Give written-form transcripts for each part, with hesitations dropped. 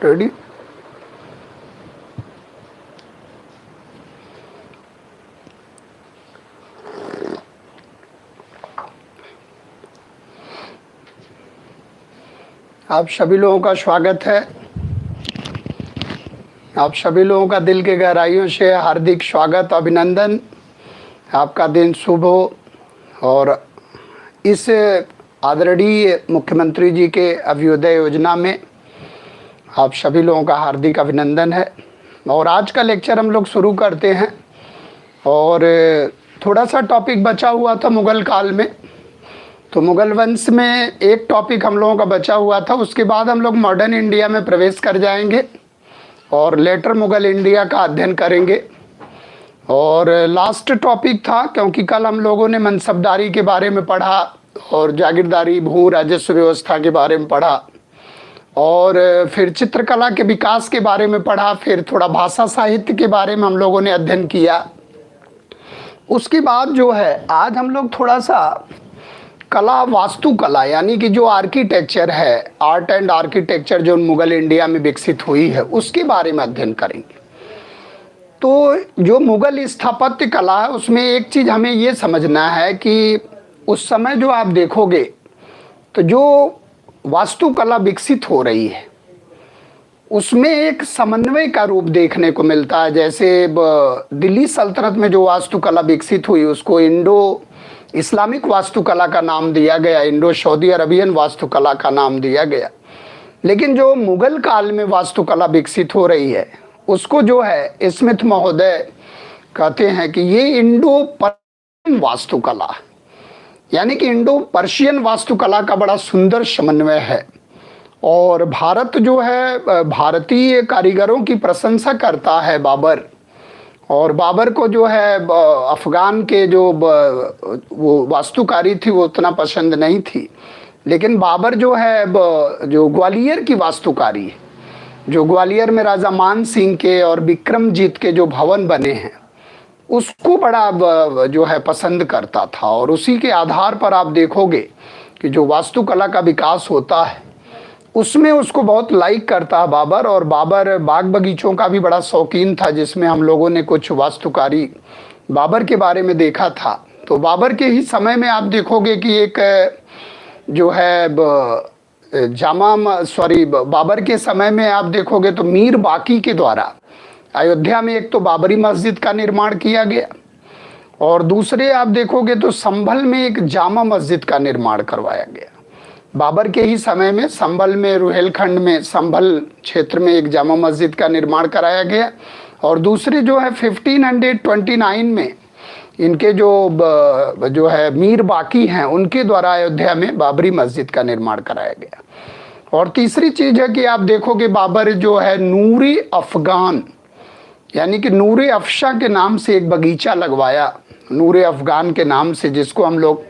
Ready. आप सभी लोगों का स्वागत है। आप सभी लोगों का दिल के गहराइयों से हार्दिक स्वागत, अभिनंदन। आपका दिन शुभ हो और इस आदरणीय मुख्यमंत्री जी के अभ्युदय योजना में आप सभी लोगों का हार्दिक अभिनंदन है। और आज का लेक्चर हम लोग शुरू करते हैं। और थोड़ा सा टॉपिक बचा हुआ था मुग़ल काल में, तो मुग़ल वंश में एक टॉपिक हम लोगों का बचा हुआ था। उसके बाद हम लोग मॉडर्न इंडिया में प्रवेश कर जाएंगे और लेटर मुग़ल इंडिया का अध्ययन करेंगे। और लास्ट टॉपिक था, क्योंकि कल हम लोगों ने मनसबदारी के बारे में पढ़ा और जागीरदारी भू राजस्व व्यवस्था के बारे में पढ़ा और फिर चित्रकला के विकास के बारे में पढ़ा, फिर थोड़ा भाषा साहित्य के बारे में हम लोगों ने अध्ययन किया। उसके बाद जो है आज हम लोग थोड़ा सा कला, वास्तुकला यानी कि जो आर्किटेक्चर है, आर्ट एंड आर्किटेक्चर जो मुग़ल इंडिया में विकसित हुई है, उसके बारे में अध्ययन करेंगे। तो जो मुग़ल स्थापत्य कला है उसमें एक चीज़ हमें ये समझना है कि उस समय जो आप देखोगे तो जो वास्तुकला विकसित हो रही है उसमें एक समन्वय का रूप देखने को मिलता है। जैसे दिल्ली सल्तनत में जो वास्तुकला विकसित हुई उसको इंडो इस्लामिक वास्तुकला का नाम दिया गया, इंडो सऊदी अरबियन वास्तुकला का नाम दिया गया। लेकिन जो मुग़ल काल में वास्तुकला विकसित हो रही है उसको जो है स्मिथ महोदय कहते हैं कि ये इंडो पर्शियन वास्तुकला, यानी कि इंडो पर्शियन वास्तुकला का बड़ा सुंदर समन्वय है। और भारत जो है भारतीय कारीगरों की प्रशंसा करता है बाबर। और बाबर को जो है अफ़गान के जो वो वास्तुकारी थी वो उतना पसंद नहीं थी, लेकिन बाबर जो है जो ग्वालियर की वास्तुकारी, जो ग्वालियर में राजा मान सिंह के और विक्रमजीत के जो भवन बने हैं उसको बड़ा जो है पसंद करता था। और उसी के आधार पर आप देखोगे कि जो वास्तुकला का विकास होता है उसमें उसको बहुत लाइक करता है बाबर। और बाबर बाग बगीचों का भी बड़ा शौकीन था, जिसमें हम लोगों ने कुछ वास्तुकारी बाबर के बारे में देखा था। तो बाबर के ही समय में आप देखोगे कि एक जो है बाबर के समय में आप देखोगे तो मीर बाकी के द्वारा अयोध्या में एक तो बाबरी मस्जिद का निर्माण किया गया और दूसरे आप देखोगे तो संभल में एक जामा मस्जिद का निर्माण करवाया गया। बाबर के ही समय में संभल में, रुहेलखंड में, संभल क्षेत्र में एक जामा मस्जिद का निर्माण कराया गया। और दूसरे जो है 1529 में इनके जो है मीर बाकी हैं उनके द्वारा अयोध्या में बाबरी मस्जिद का निर्माण कराया गया। और तीसरी चीज़ है कि आप देखोगे बाबर जो है नूरे अफ़गान यानी कि नूरे अफ़शा के नाम से एक बगीचा लगवाया, नूरे अफ़गान के नाम से, जिसको हम लोग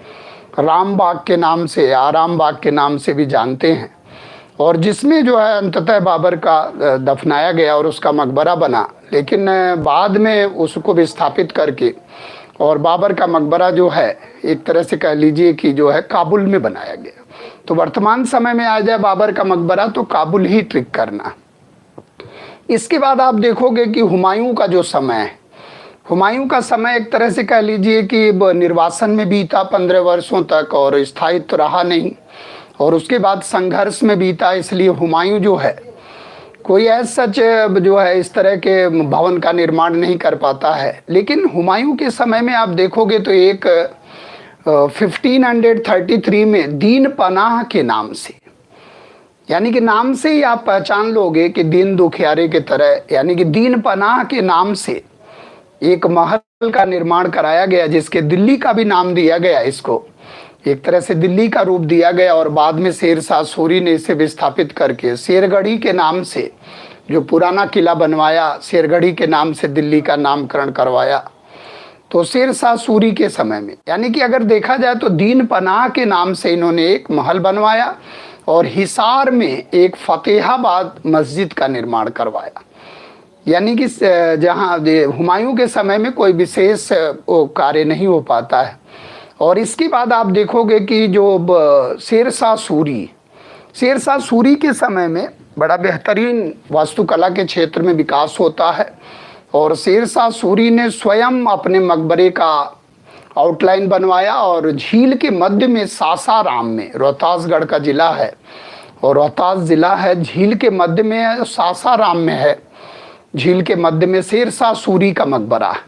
राम बाग के नाम से, आराम बाग के नाम से भी जानते हैं। और जिसमें जो है अंततः बाबर का दफनाया गया और उसका मकबरा बना। लेकिन बाद में उसको विस्थापित करके और बाबर का मकबरा जो है एक तरह से कह लीजिए कि जो है काबुल में बनाया गया। तो वर्तमान समय में आ जाए बाबर का मकबरा तो काबुल ही ट्रिक करना। इसके बाद आप देखोगे कि हुमायूं का जो समय है, हुमायूं का समय एक तरह से कह लीजिए कि निर्वासन में बीता 15 वर्षों तक और स्थायित्व रहा नहीं। और उसके बाद संघर्ष में बीता, इसलिए हुमायूं जो है कोई ऐसा सच जो है इस तरह के भवन का निर्माण नहीं कर पाता है। लेकिन हुमायूं के समय में आप देखोगे तो एक 1533 में दीन पनाह के नाम से, यानी कि नाम से ही आप पहचान लोगे कि दीन दुखियारे के तरह, यानी कि दीन पनाह के नाम से एक महल का निर्माण कराया गया, जिसके दिल्ली का भी नाम दिया गया, इसको एक तरह से दिल्ली का रूप दिया गया। और बाद में शेर शाह सूरी ने इसे विस्थापित करके शेरगढ़ी के नाम से जो पुराना किला बनवाया, शेरगढ़ी के नाम से दिल्ली का नामकरण करवाया। तो शेर शाह सूरी के समय में, यानी कि अगर देखा जाए तो दीन पनाह के नाम से इन्होंने एक महल बनवाया और हिसार में एक फतेहाबाद मस्जिद का निर्माण करवाया। यानी कि जहाँ हुमायूं के समय में कोई विशेष कार्य नहीं हो पाता है। और इसके बाद आप देखोगे कि जो शेर शाह सूरी के समय में बड़ा बेहतरीन वास्तुकला के क्षेत्र में विकास होता है। और शेरशाह सूरी ने स्वयं अपने मकबरे का आउटलाइन बनवाया और झील के मध्य में सासाराम में, रोहतासगढ़ का जिला है और रोहतास जिला है, झील के मध्य में है, सासाराम में है, झील के मध्य में शेरशाह सूरी का मकबरा है।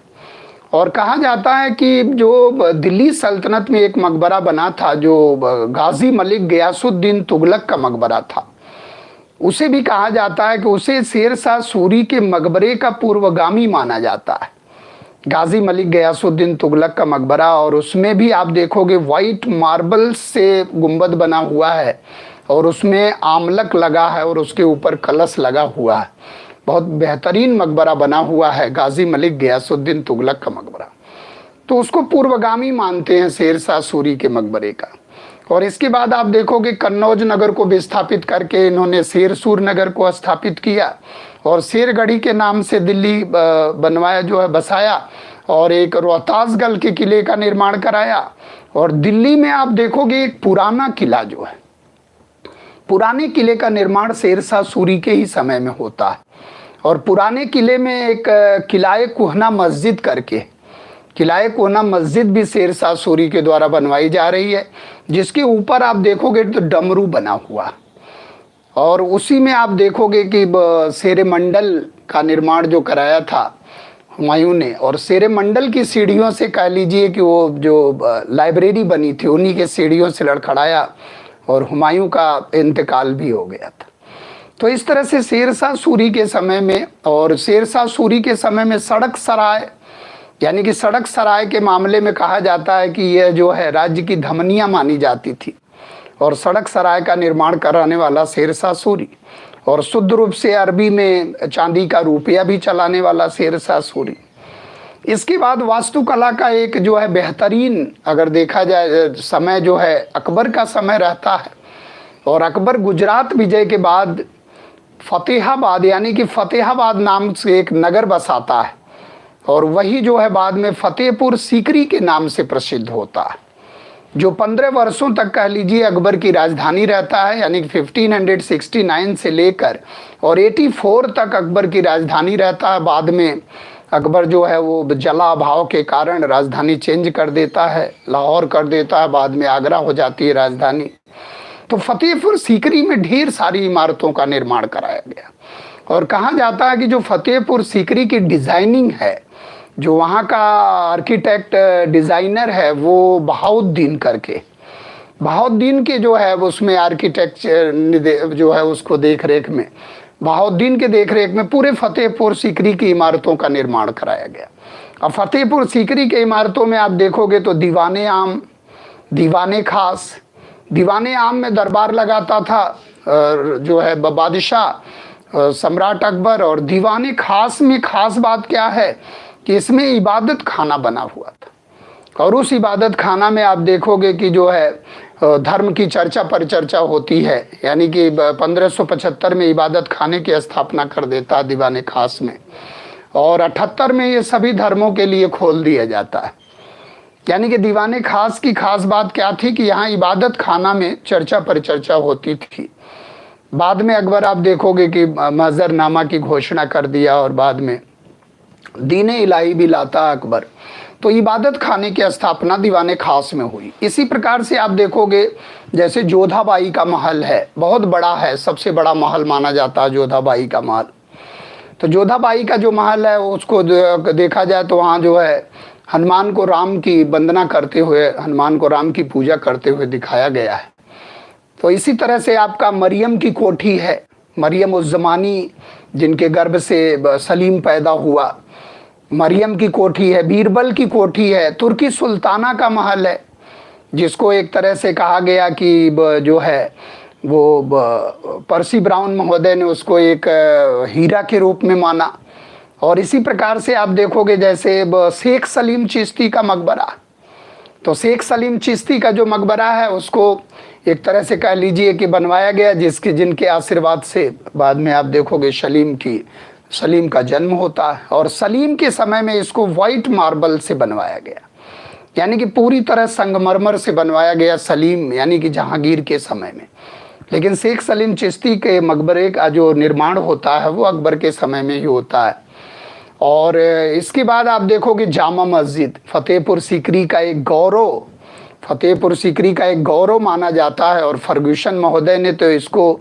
और कहा जाता है कि जो दिल्ली सल्तनत में एक मकबरा बना था जो गाजी मलिक गयासुद्दीन तुगलक का मकबरा था, उसे भी कहा जाता है कि उसे शेरशाह सूरी के मकबरे का पूर्वगामी माना जाता है, गाजी मलिक गयासुद्दीन तुगलक का मकबरा। और उसमें भी आप देखोगे वाइट मार्बल से गुंबद बना हुआ है और उसमें आमलक लगा है और उसके ऊपर कलश लगा हुआ है। बहुत बेहतरीन मकबरा बना हुआ है गाजी मलिक गयासुद्दीन तुगलक का मकबरा, तो उसको पूर्वगामी मानते हैं शेरशाह सूरी के मकबरे का। और इसके बाद आप देखोगे कन्नौज नगर को विस्थापित करके इन्होंने शेरसूर नगर को स्थापित किया और शेरगढ़ी के नाम से दिल्ली बनवाया, जो है बसाया, और एक रोहतासगढ़ के किले का निर्माण कराया। और दिल्ली में आप देखोगे एक पुराना किला जो है, पुराने किले का निर्माण शेरशाह सूरी के ही समय में होता है। और पुराने किले में एक किलाए कुहना मस्जिद करके, किलाए कोना मस्जिद भी शेरशाह सूरी के द्वारा बनवाई जा रही है, जिसके ऊपर आप देखोगे तो डमरू बना हुआ। और उसी में आप देखोगे कि शेरे मंडल का निर्माण जो कराया था हुमायूं ने, और शेरे मंडल की सीढ़ियों से कह लीजिए कि वो जो लाइब्रेरी बनी थी उन्हीं के सीढ़ियों से लड़खड़ाया और हुमायूं का इंतकाल भी हो गया था। तो इस तरह से शेरशाह सूरी के समय में, और शेरशाह सूरी के समय में सड़क सराय, यानी कि सड़क सराय के मामले में कहा जाता है कि यह जो है राज्य की धमनियाँ मानी जाती थी और सड़क सराय का निर्माण कराने वाला शेरशाह सूरी, और शुद्ध रूप से अरबी में चांदी का रुपया भी चलाने वाला शेरशाह सूरी। इसके बाद वास्तुकला का एक जो है बेहतरीन, अगर देखा जाए समय जो है अकबर का समय रहता है। और अकबर गुजरात विजय के बाद फतेहाबाद, यानी कि फतेहाबाद नाम से एक नगर बसाता है और वही जो है बाद में फतेहपुर सीकरी के नाम से प्रसिद्ध होता है, जो 15 वर्षों तक कह लीजिए अकबर की राजधानी रहता है, यानी कि 1569 से लेकर और 84 तक अकबर की राजधानी रहता है। बाद में अकबर जो है वो जलाभाव के कारण राजधानी चेंज कर देता है, लाहौर कर देता है, बाद में आगरा हो जाती है राजधानी। तो फतेहपुर सीकरी में ढेर सारी इमारतों का निर्माण कराया गया और कहा जाता है कि जो फतेहपुर सीकरी की डिज़ाइनिंग है, जो वहाँ का आर्किटेक्ट डिज़ाइनर है वो बहाउद्दीन करके, बहाउद्दीन के जो है उसमें आर्किटेक्चर जो है उसको देख रेख में, बहाउद्दीन के देख रेख में पूरे फतेहपुर सीकरी की इमारतों का निर्माण कराया गया। अब फतेहपुर सीकरी के इमारतों में आप देखोगे तो दीवाने आम, दीवाने खास, दीवाने आम में दरबार लगाता था जो है बादशाह सम्राट अकबर, और दीवाने खास में खास बात क्या है कि इसमें इबादत खाना बना हुआ था। और उस इबादत खाना में आप देखोगे कि जो है धर्म की चर्चा पर चर्चा होती है, यानी कि 1575 में इबादत खाने की स्थापना कर देता है दीवाने खास में, और 78 में ये सभी धर्मों के लिए खोल दिया जाता है। यानी कि दीवाने खास की खास बात क्या थी कि यहाँ इबादत खाना में चर्चा पर चर्चा होती थी। बाद में अकबर आप देखोगे कि महजरनामा की घोषणा कर दिया और बाद में दीने इलाही भी लाता अकबर, तो इबादत खाने की स्थापना दीवाने खास में हुई। इसी प्रकार से आप देखोगे जैसे जोधाबाई का महल है, बहुत बड़ा है, सबसे बड़ा महल माना जाता है जोधाबाई का महल। तो जोधाबाई का जो महल है उसको देखा जाए तो वहाँ जो है हनुमान को राम की वंदना करते हुए, हनुमान को राम की पूजा करते हुए दिखाया गया है। तो इसी तरह से आपका मरियम की कोठी है, मरियम उस ज़मानी जिनके गर्भ से सलीम पैदा हुआ, मरियम की कोठी है। बीरबल की कोठी है। तुर्की सुल्ताना का महल है, जिसको एक तरह से कहा गया कि जो है वो पर्सी ब्राउन महोदय ने उसको एक हीरा के रूप में माना। और इसी प्रकार से आप देखोगे जैसे शेख सलीम चिश्ती का मकबरा, तो शेख सलीम चिश्ती का जो मकबरा है उसको एक तरह से कह लीजिए कि बनवाया गया जिनके आशीर्वाद से बाद में आप देखोगे सलीम का जन्म होता है। और सलीम के समय में इसको वाइट मार्बल से बनवाया गया, यानी कि पूरी तरह संगमरमर से बनवाया गया सलीम, यानी कि जहांगीर के समय में। लेकिन शेख सलीम चिश्ती के मकबरे का जो निर्माण होता है वो अकबर के समय में ही होता है। और इसके बाद आप देखोगे जामा मस्जिद फतेहपुर सीकरी का एक गौरव, फतेहपुर सीकरी का एक गौरव माना जाता है। और फर्ग्यूसन महोदय ने तो इसको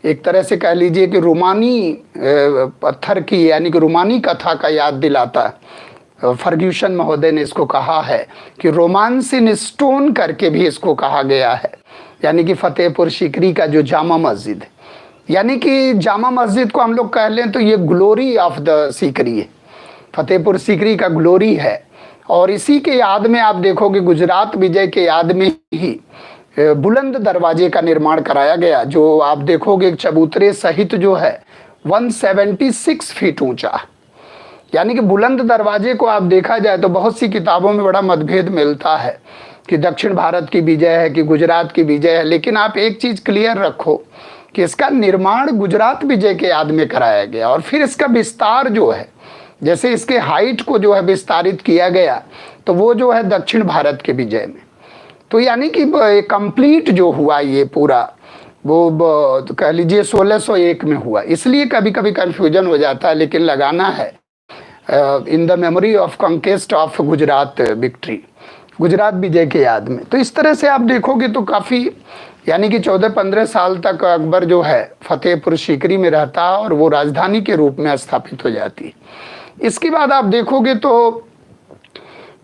एक तरह से कह लीजिए कि रूमानी पत्थर की यानी कि रूमानी कथा का याद दिलाता है। फर्ग्यूसन महोदय ने इसको कहा है कि रोमांस इन स्टोन करके भी इसको कहा गया है, यानी कि फतेहपुर सीकरी का जो जामा मस्जिद, यानी कि जामा मस्जिद को हम लोग कह लें तो ये ग्लोरी ऑफ द सीकरी है, फतेहपुर सीकरी का ग्लोरी है। और इसी के याद में आप देखोगे गुजरात विजय के याद में ही बुलंद दरवाजे का निर्माण कराया गया, जो आप देखोगे चबूतरे सहित जो है 176 फीट ऊंचा। यानी कि बुलंद दरवाजे को आप देखा जाए तो बहुत सी किताबों में बड़ा मतभेद मिलता है कि दक्षिण भारत की विजय है कि गुजरात की विजय है, लेकिन आप एक चीज क्लियर रखो कि इसका निर्माण गुजरात विजय के याद में कराया गया। और फिर इसका विस्तार जो है, जैसे इसके हाइट को जो है विस्तारित किया गया, तो वो जो है दक्षिण भारत के विजय में। तो यानी कि कंप्लीट जो हुआ ये पूरा वो कह लीजिए 1601 में हुआ। इसलिए कभी कभी कंफ्यूजन हो जाता है, लेकिन लगाना है in the memory of conquest of Gujarat victory, Gujarat विजय के याद में। तो इस तरह से आप देखोगे तो काफ़ी यानी कि 14-15 साल तक अकबर जो है फतेहपुर सीकरी में रहता है और वो राजधानी के रूप में स्थापित हो जाती है। इसके बाद आप देखोगे तो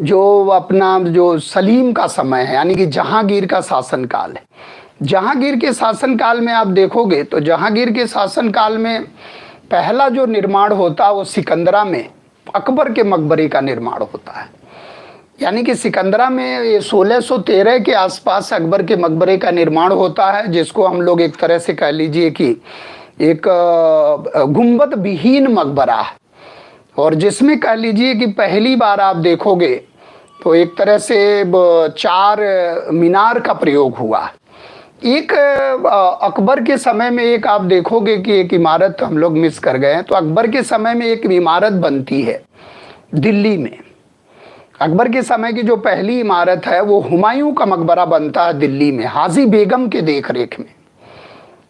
जो अपना जो सलीम का समय है यानी कि जहांगीर का शासनकाल है, जहांगीर के शासनकाल में आप देखोगे तो जहांगीर के शासनकाल में पहला जो निर्माण होता है वो सिकंदरा में अकबर के मकबरे का निर्माण होता है। यानी कि सिकंदरा में ये 1613 के आसपास अकबर के मकबरे का निर्माण होता है, जिसको हम लोग एक तरह से कह लीजिए कि एक गुंबद विहीन मकबरा है, और जिसमें कह लीजिए कि पहली बार आप देखोगे तो एक तरह से 4 मीनार का प्रयोग हुआ। एक अकबर के समय में एक आप देखोगे कि एक इमारत हम लोग मिस कर गए हैं, तो अकबर के समय में एक इमारत बनती है दिल्ली में। अकबर के समय की जो पहली इमारत है वो हुमायूं का मकबरा बनता है दिल्ली में, हाजी बेगम के देख रेख में,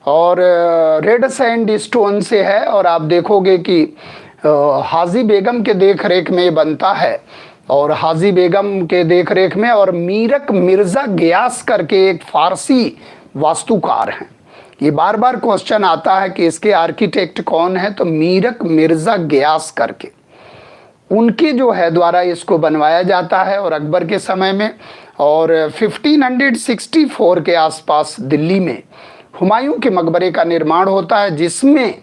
और रेड सैंड स्टोन से है। और आप देखोगे कि हाजी बेगम के देख रेख में बनता है, और हाजी बेगम के देख रेख में, और मीरक मिर्जा गियास करके एक फारसी वास्तुकार हैं। ये बार बार क्वेश्चन आता है कि इसके आर्किटेक्ट कौन है, तो मीरक मिर्जा गियास करके उनके जो है द्वारा इसको बनवाया जाता है और अकबर के समय में। और 1564 के आसपास दिल्ली में हुमायूं के मकबरे का निर्माण होता है, जिसमें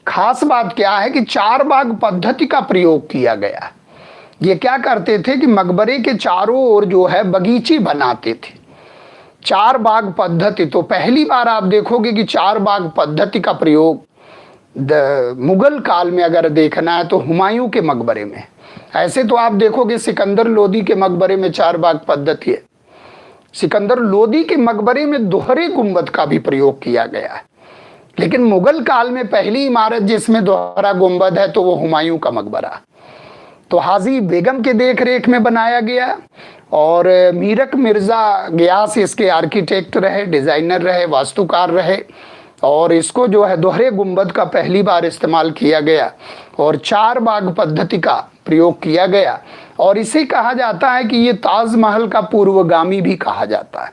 खास बात क्या है कि 4 बाग पद्धति का प्रयोग किया गया। ये क्या करते थे कि मकबरे के चारों ओर जो है बगीचे बनाते थे। 4 बाग पद्धति, तो पहली बार आप देखोगे कि 4 बाग पद्धति का प्रयोग मुगल काल में अगर देखना है तो हुमायूं के मकबरे में। ऐसे तो आप देखोगे सिकंदर लोदी के मकबरे में 4 बाग पद्धति है। सिकंदर लोदी के मकबरे में दोहरे गुंबद का भी प्रयोग किया गया है, लेकिन मुगल काल में पहली इमारत जिसमें दोहरा गुंबद है तो वो हुमायूं का मकबरा, तो हाजी बेगम के देख रेख में बनाया गया। और मीरक मिर्जा गियास इसके आर्किटेक्ट रहे, डिजाइनर रहे, वास्तुकार रहे, और इसको जो है दोहरे गुंबद का पहली बार इस्तेमाल किया गया और 4 बाग पद्धति का प्रयोग किया गया। और इसे कहा जाता है कि ये ताजमहल का पूर्वगामी भी कहा जाता है।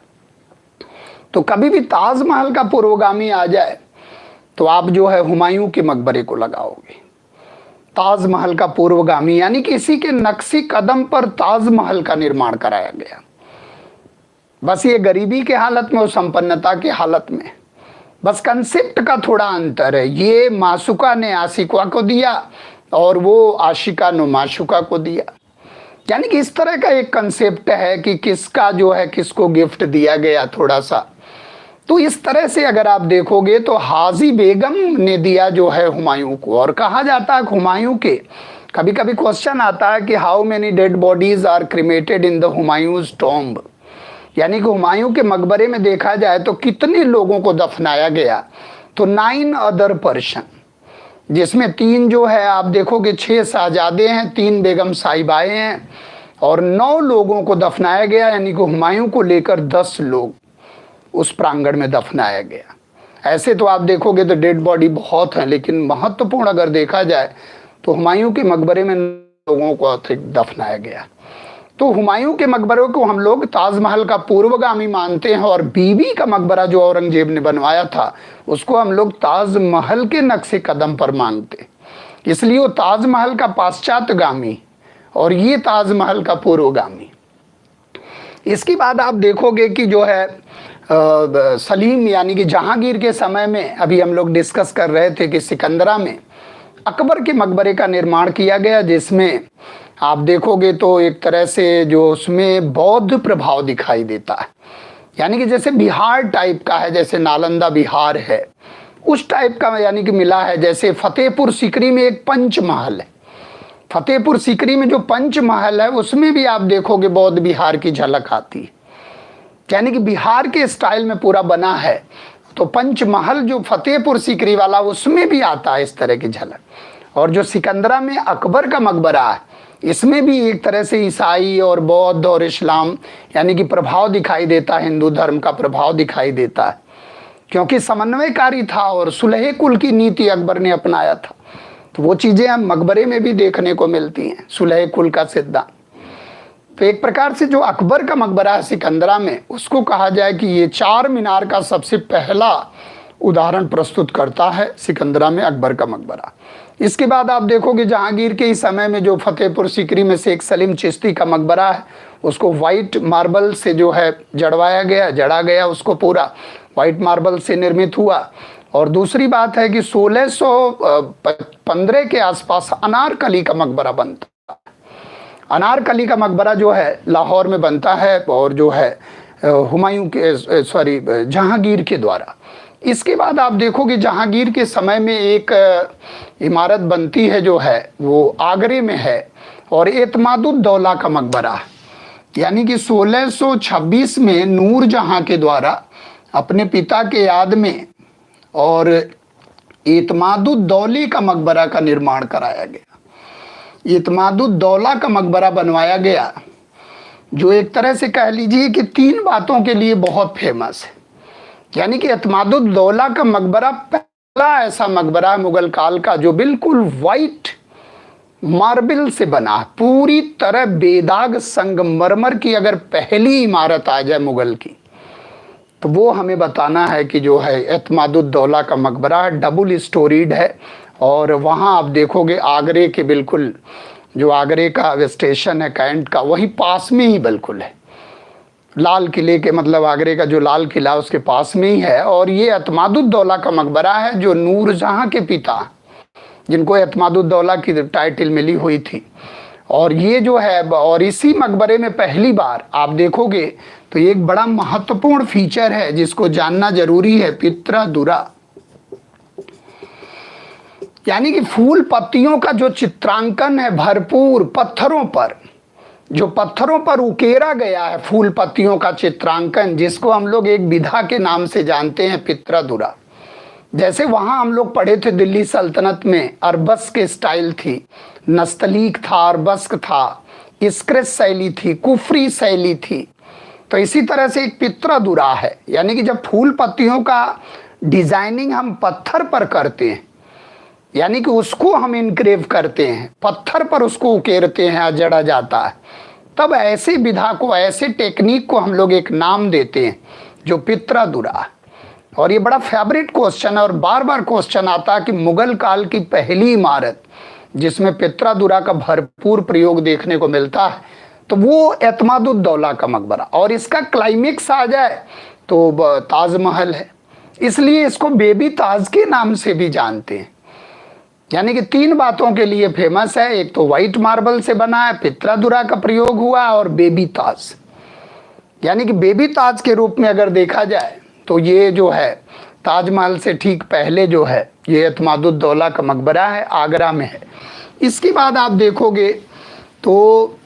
तो कभी भी ताजमहल का पूर्वगामी आ जाए तो आप जो है हुमायूं के मकबरे को लगाओगे। ताजमहल का पूर्वगामी यानी कि इसी के नक्शे कदम पर ताजमहल का निर्माण कराया गया। बस ये गरीबी के हालत में और संपन्नता के हालत में, बस कंसेप्ट का थोड़ा अंतर है। ये माशुका ने आशिका को दिया और वो आशिका ने माशुका को दिया, यानी कि इस तरह का एक कंसेप्ट है कि किसका जो है किसको गिफ्ट दिया गया थोड़ा सा। तो इस तरह से अगर आप देखोगे तो हाजी बेगम ने दिया जो है हुमायूं को। और कहा जाता है हुमायूं के, कभी कभी क्वेश्चन आता है कि how many dead bodies are cremated in the Humayun's tomb, यानी कि हुमायूं के मकबरे में देखा जाए तो कितने लोगों को दफनाया गया, तो 9 अदर पर्सन, जिसमें 3 जो है आप देखोगे 6 शहजादे हैं, 3 बेगम साहिबाएं हैं, और 9 लोगों को दफनाया गया, यानी कि हुमायूं को लेकर 10 लोग उस प्रांगण में दफनाया गया। ऐसे तो आप देखोगे तो डेड बॉडी बहुत है, लेकिन महत्वपूर्ण अगर देखा जाए तो हुमायूं के मकबरे में लोगों को दफनाया गया। तो हुमायूं के मकबरे को हम लोग ताजमहल का पूर्वगामी मानते हैं, और बीबी का मकबरा जो औरंगजेब ने बनवाया था उसको हम लोग ताजमहल के नक्शे कदम पर मानते, इसलिए वो ताजमहल का पाश्चात्यगामी और ये ताजमहल का पूर्वगामी। इसके बाद आप देखोगे कि जो है सलीम यानी कि जहांगीर के समय में, अभी हम लोग डिस्कस कर रहे थे कि सिकंदरा में अकबर के मकबरे का निर्माण किया गया, जिसमें आप देखोगे तो एक तरह से जो उसमें बौद्ध प्रभाव दिखाई देता है, यानी कि जैसे बिहार टाइप का है, जैसे नालंदा बिहार है उस टाइप का यानी कि मिला है। जैसे फतेहपुर सीकरी में एक पंचमहल है, फतेहपुर सीकरी में जो पंचमहल है उसमें भी आप देखोगे बौद्ध बिहार की झलक आती है, यानी कि बिहार के स्टाइल में पूरा बना है। तो पंचमहल जो फतेहपुर सीकरी वाला उसमें भी आता है इस तरह की झलक। और जो सिकंदरा में अकबर का मकबरा है इसमें भी एक तरह से ईसाई और बौद्ध और इस्लाम यानी कि प्रभाव दिखाई देता है, हिंदू धर्म का प्रभाव दिखाई देता है, क्योंकि समन्वयकारी था और सुलह कुल की नीति अकबर ने अपनाया था। तो वो चीज़ें हम मकबरे में भी देखने को मिलती हैं, सुलह कुल का सिद्धांत। तो एक प्रकार से जो अकबर का मकबरा है सिकंदरा में, उसको कहा जाए कि ये 4 मीनार का सबसे पहला उदाहरण प्रस्तुत करता है, सिकंदरा में अकबर का मकबरा। इसके बाद आप देखोगे जहांगीर के ही समय में जो फतेहपुर सीकरी में शेख सलीम चिश्ती का मकबरा है, उसको वाइट मार्बल से जो है जड़ा गया, उसको पूरा वाइट मार्बल से निर्मित हुआ। और दूसरी बात है कि 1615 के आसपास अनारकली का मकबरा बनता है। अनारकली का मकबरा जो है लाहौर में बनता है, और जो है हुमायूं के जहांगीर के द्वारा। इसके बाद आप देखोगे जहांगीर के समय में एक इमारत बनती है जो है वो आगरे में है, और एतमादुद्दौला का मकबरा, यानी कि 1626 में नूर जहां के द्वारा अपने पिता के याद में और एतमादुद्दौले का मकबरा का निर्माण कराया गया। एतमादुद्दौला का मकबरा बनवाया गया, जो एक तरह से कह लीजिए कि 3 बातों के लिए बहुत फेमस है। यानी कि एतमादुद्दौला का मकबरा पहला ऐसा मकबरा मुगल काल का जो बिल्कुल वाइट मार्बल से बना, पूरी तरह बेदाग संगमरमर की अगर पहली इमारत आ जाए मुगल की, तो वो हमें बताना है कि जो है एतमादुद्दौला का मकबरा डबल स्टोरीड है। और वहाँ आप देखोगे आगरे के बिल्कुल जो आगरे का स्टेशन है कैंट का, वही पास में ही बिल्कुल है, लाल किले के मतलब आगरे का जो लाल किला उसके पास में ही है। और ये एतमादुद्दौला का मकबरा है जो नूरजहां के पिता, जिनको एतमादुद्दौला की टाइटल मिली हुई थी। और ये जो है, और इसी मकबरे में पहली बार आप देखोगे तो एक बड़ा महत्वपूर्ण फीचर है जिसको जानना जरूरी है, पित्रादुरा, यानी कि फूल पत्तियों का जो चित्रांकन है भरपूर पत्थरों पर, जो पत्थरों पर उकेरा गया है फूल पत्तियों का चित्रांकन, जिसको हम लोग एक विधा के नाम से जानते हैं, पित्रादुरा। जैसे वहाँ हम लोग पढ़े थे दिल्ली सल्तनत में अरबस्क स्टाइल थी, नस्तलीक था, अरबस्क था, स्क्रेच शैली थी, कुफरी शैली थी। तो इसी तरह से एक पित्रादुरा है, यानी कि जब फूल पत्तियों का डिजाइनिंग हम पत्थर पर करते हैं, यानी कि उसको हम इनक्रेव करते हैं, पत्थर पर उसको उकेरते हैं, जड़ा जाता है, तब ऐसे विधा को, ऐसे टेक्निक को हम लोग एक नाम देते हैं जो पित्रादुरा। और ये बड़ा फेवरेट क्वेश्चन है और बार बार क्वेश्चन आता है कि मुगल काल की पहली इमारत जिसमें पित्रादुरा का भरपूर प्रयोग देखने को मिलता है तो वो एतमादुद्दौला का मकबरा। और इसका क्लाइमेक्स आ जाए तो ताजमहल है, इसलिए इसको बेबी ताज के नाम से भी जानते हैं। यानी कि 3 बातों के लिए फेमस है, एक तो वाइट मार्बल से बना है, पित्रादुरा का प्रयोग हुआ, और बेबी ताज। यानी कि बेबी ताज के रूप में अगर देखा जाए तो ये जो है ताजमहल से ठीक पहले जो है ये एतमादुद्दौला का मकबरा है, आगरा में है। इसके बाद आप देखोगे तो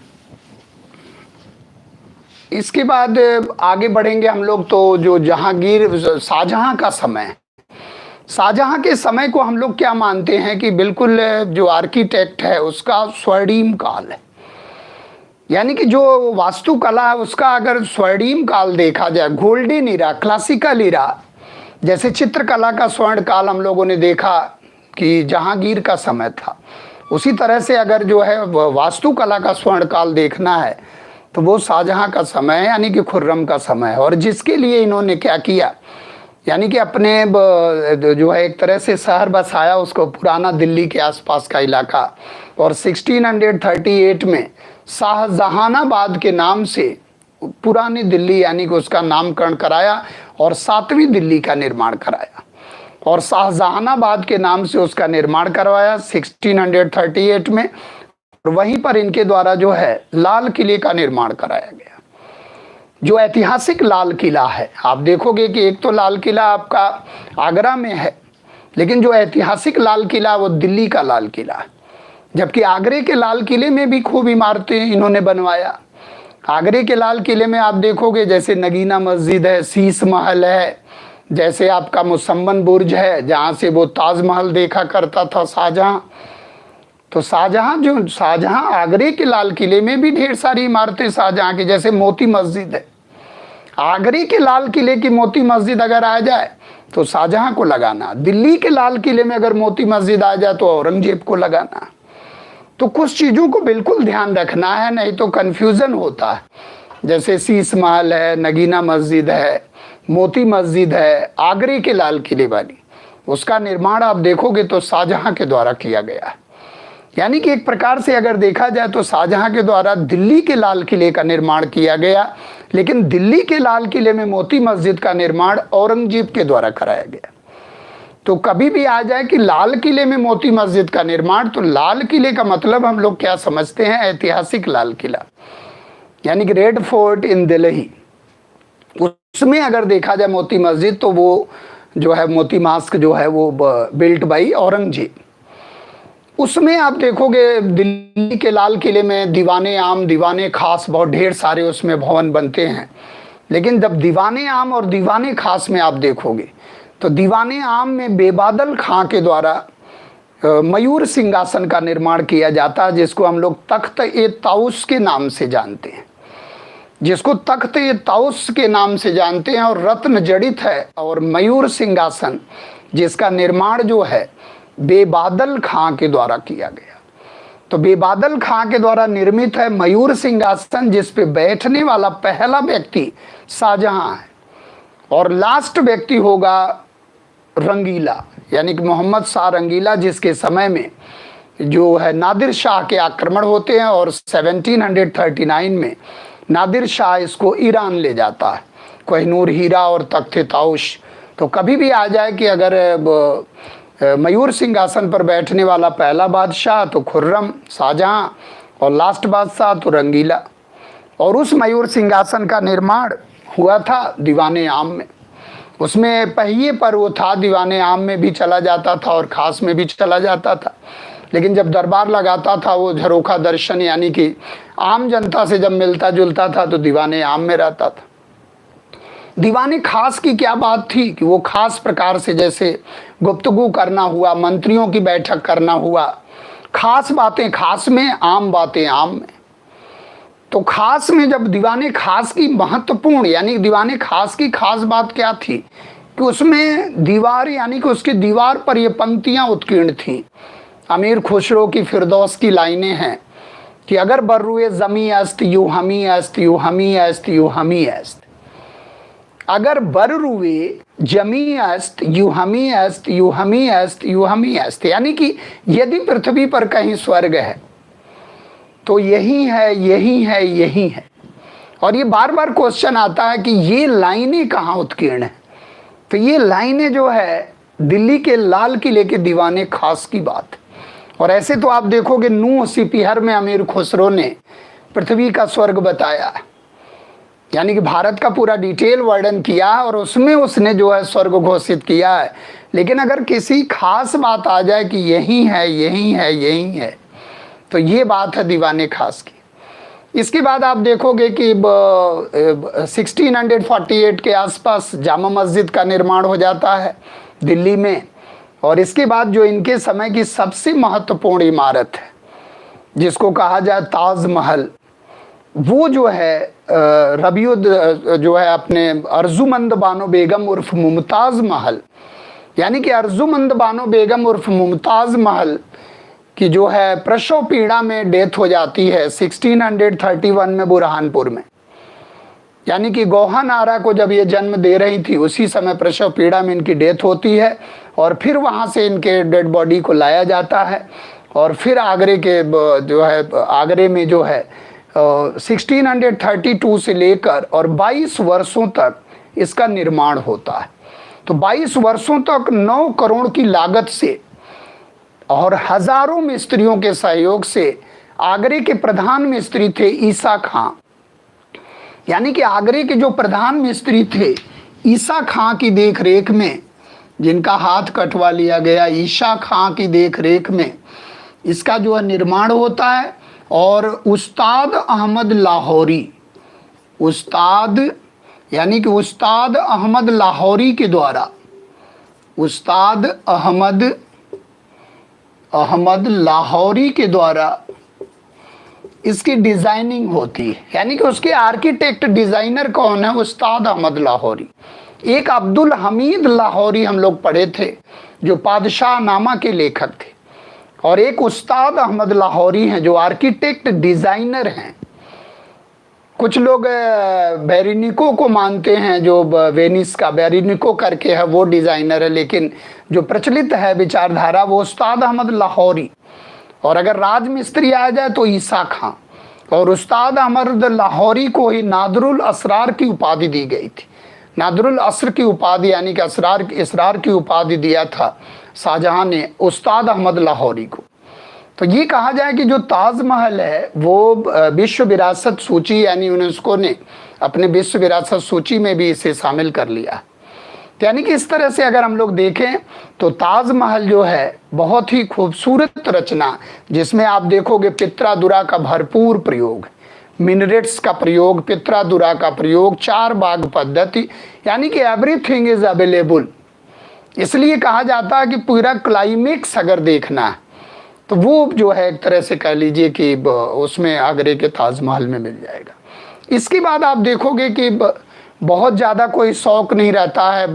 इसके बाद आगे बढ़ेंगे हम लोग तो जो जहांगीर शाहजहां का समय, शाहजहां के समय को हम लोग क्या मानते हैं कि बिल्कुल जो आर्किटेक्ट है उसका स्वर्णिम काल है, यानी कि जो वास्तुकला है उसका अगर स्वर्णिम काल देखा जाए, गोल्डन इरा, क्लासिकल इरा, जैसे चित्रकला का स्वर्ण काल हम लोगों ने देखा कि जहांगीर का समय था, उसी तरह से अगर जो है वास्तुकला का स्वर्ण काल देखना है तो वो शाहजहां का समय है, यानी कि खुर्रम का समय है। और जिसके लिए इन्होंने क्या किया, यानी कि अपने जो है एक तरह से शहर बसाया उसको, पुराना दिल्ली के आसपास का इलाका, और 1638 में शाहजहानाबाद के नाम से पुरानी दिल्ली यानी कि उसका नामकरण कराया और 7वीं दिल्ली का निर्माण कराया, और शाहजहानाबाद के नाम से उसका निर्माण करवाया 1638 में। और वहीं पर इनके द्वारा जो है लाल किले का निर्माण कराया गया, जो ऐतिहासिक लाल किला है। आप देखोगे कि एक तो लाल किला आपका आगरा में है, लेकिन जो ऐतिहासिक लाल किला वो दिल्ली का लाल किला है। जबकि आगरे के लाल किले में भी खूब इमारतें इन्होंने बनवाया। आगरे के लाल किले में आप देखोगे जैसे नगीना मस्जिद है, शीश महल है, जैसे आपका मुसम्मन बुर्ज है जहाँ से वो ताजमहल देखा करता था शाहजहां। तो शाहजहां आगरे के लाल किले में भी ढेर सारी इमारतें शाहजहां की, जैसे मोती मस्जिद है। आगरे के लाल किले की मोती मस्जिद अगर आ जाए तो शाहजहां को लगाना, दिल्ली के लाल किले में अगर मोती मस्जिद आ जाए तो औरंगजेब को लगाना। तो कुछ चीज़ों को बिल्कुल ध्यान रखना है, नहीं तो कन्फ्यूज़न होता है। जैसे शीश महल है, नगीना मस्जिद है, मोती मस्जिद है, आगरे के लाल किले वाली, उसका निर्माण आप देखोगे तो शाहजहां के द्वारा किया गया है। यानी कि एक प्रकार से अगर देखा जाए तो शाहजहां के द्वारा दिल्ली के लाल किले का निर्माण किया गया, लेकिन दिल्ली के लाल किले में मोती मस्जिद का निर्माण औरंगजेब के द्वारा कराया गया। तो कभी भी आ जाए कि लाल किले में मोती मस्जिद का निर्माण, तो लाल किले का मतलब हम लोग क्या समझते हैं, ऐतिहासिक लाल किला, यानी कि रेड फोर्ट इन दिल्ली। उसमें अगर देखा जाए मोती मस्जिद तो वो जो है मोती मास्क जो है वो बिल्ट बाई औरंगजेब। उसमें आप देखोगे दिल्ली के लाल किले में दीवाने आम, दीवाने खास, बहुत ढेर सारे उसमें भवन बनते हैं। लेकिन जब दीवाने आम और दीवाने खास में आप देखोगे तो दीवाने आम में बेबादल खां के द्वारा मयूर सिंहासन का निर्माण किया जाता है, जिसको हम लोग तख्त-ए-ताउस के नाम से जानते हैं, जिसको तख्त-ए-ताउस के नाम से जानते हैं, और रत्न जड़ित है। और मयूर सिंहासन जिसका निर्माण जो है बेबादल खां के द्वारा किया गया। तो बेबादल खां के द्वारा निर्मित है मयूर सिंहासन, जिस पे बैठने वाला पहला व्यक्ति शाहजहां है, और लास्ट व्यक्ति होगा रंगीला, यानी कि मोहम्मद शाह रंगीला, जिसके समय में जो है नादिर शाह के आक्रमण होते हैं और 1739 में नादिर शाह इसको ईरान ले जाता है, कोहिनूर हीरा और तख्त-ए-ताउस। तो कभी भी आ जाए कि अगर मयूर सिंहासन पर बैठने वाला पहला बादशाह तो खुर्रम शाहजहां, और लास्ट बादशाह तो रंगीला। और उस मयूर सिंहासन का निर्माण हुआ था दीवाने आम में। उसमें पहिए पर वो था, दीवाने आम में भी चला जाता था और खास में भी चला जाता था। लेकिन जब दरबार लगाता था वो झरोखा दर्शन, यानी कि आम जनता से जब मिलता जुलता था तो दीवाने आम में रहता था। दीवाने खास की क्या बात थी कि वो खास प्रकार से जैसे गुफ्तगू करना हुआ, मंत्रियों की बैठक करना हुआ, खास बातें खास में, आम बातें आम में। तो खास में जब दीवाने खास की महत्वपूर्ण, यानी दीवाने खास की खास बात क्या थी कि उसमें दीवार, यानी कि उसकी दीवार पर ये पंक्तियां उत्कीर्ण थीं। अमीर खुसरो की फिरदौस की लाइनें हैं कि अगर बर्रुए ज़मी अस्त यू हमी अस्त यू हमी अस्त यू हमी अस्त, अगर बर्रुए जमी अस्त यू हमी अस्त यू हमी अस्त यू हमी अस्त, यानी कि यदि पृथ्वी पर कहीं स्वर्ग है तो यही है, यही है, यही है। और ये बार बार क्वेश्चन आता है कि ये लाइनें कहाँ उत्कीर्ण है। तो ये लाइनें जो है दिल्ली के लाल किले के दीवाने खास की बात। और ऐसे तो आप देखोगे नूह सिपिहर में अमीर खुसरो ने पृथ्वी का स्वर्ग बताया, यानी कि भारत का पूरा डिटेल वर्णन किया और उसमें उसने जो है स्वर्ग घोषित किया है। लेकिन अगर किसी खास बात आ जाए कि यही है, यही है, यही है, तो ये बात है दीवाने खास की। इसके बाद आप देखोगे कि 1648 के आसपास जामा मस्जिद का निर्माण हो जाता है दिल्ली में। और इसके बाद जो इनके समय की सबसे महत्वपूर्ण इमारत है, जिसको कहा जाए ताजमहल, वो जो है रबियुद जो है अपने अर्जुमंद बानो बेगम उर्फ मुमताज़ महल, यानी कि अर्जुमंद बानो बेगम उर्फ मुमताज़ महल की जो है प्रसव पीड़ा में डेथ हो जाती है 1631 में बुरहानपुर में। यानी कि गौहन आरा को जब ये जन्म दे रही थी उसी समय प्रसव पीड़ा में इनकी डेथ होती है, और फिर वहाँ से इनके डेड बॉडी को लाया जाता है, और फिर आगरे के जो है आगरे में जो है 1632 से लेकर और 22 वर्षों तक इसका निर्माण होता है। तो 22 वर्षों तक 9 करोड़ की लागत से और हजारों मिस्त्रियों के सहयोग से आगरे के प्रधान मिस्त्री थे ईसा खां, यानी कि आगरे के जो प्रधान मिस्त्री थे ईसा खां की देखरेख में, जिनका हाथ कटवा लिया गया, ईसा खां की देखरेख में इसका जो है निर्माण होता है। और उस्ताद अहमद लाहौरी, उस्ताद यानी कि उस्ताद अहमद लाहौरी के द्वारा, उस्ताद अहमद लाहौरी के द्वारा इसकी डिज़ाइनिंग होती है। यानी कि उसके आर्किटेक्ट डिज़ाइनर कौन है? उस्ताद अहमद लाहौरी। एक अब्दुल हमीद लाहौरी हम लोग पढ़े थे जो पादशाह नामा के लेखक थे, और एक उस्ताद अहमद लाहौरी हैं जो आर्किटेक्ट डिज़ाइनर हैं। कुछ लोग बेरिनिको को मानते हैं, जो वेनिस का बेरिनिको करके है वो डिज़ाइनर है, लेकिन जो प्रचलित है विचारधारा वो उस्ताद अहमद लाहौरी। और अगर राजमिस्त्री आ जाए तो ईसा खां। और उस्ताद अहमद लाहौरी को ही नादरुल असरार की उपाधि दी गई थी। नादरुल असर की उपाधि यानी कि इसरार की उपाधि दिया था शाहजहां ने उस्ताद अहमद लाहौरी को। तो ये कहा जाए कि जो ताजमहल है वो विश्व विरासत सूची यानी यूनेस्को ने अपने विश्व विरासत सूची में भी इसे शामिल कर लिया। यानी कि इस तरह से अगर हम लोग देखें तो ताजमहल जो है बहुत ही खूबसूरत रचना, जिसमें आप देखोगे पित्रादुरा का भरपूर प्रयोग, मिनरेट्स का प्रयोग, पित्रादुरा का प्रयोग, 4 बाग पद्धति, यानी कि एवरीथिंग इज अवेलेबल। इसलिए कहा जाता है कि पूरा क्लाइमेक्स अगर देखना है तो वो जो है एक तरह से कह लीजिए कि उसमें आगरे के ताजमहल में मिल जाएगा। इसके बाद आप देखोगे कि बहुत ज़्यादा कोई शौक नहीं रहता है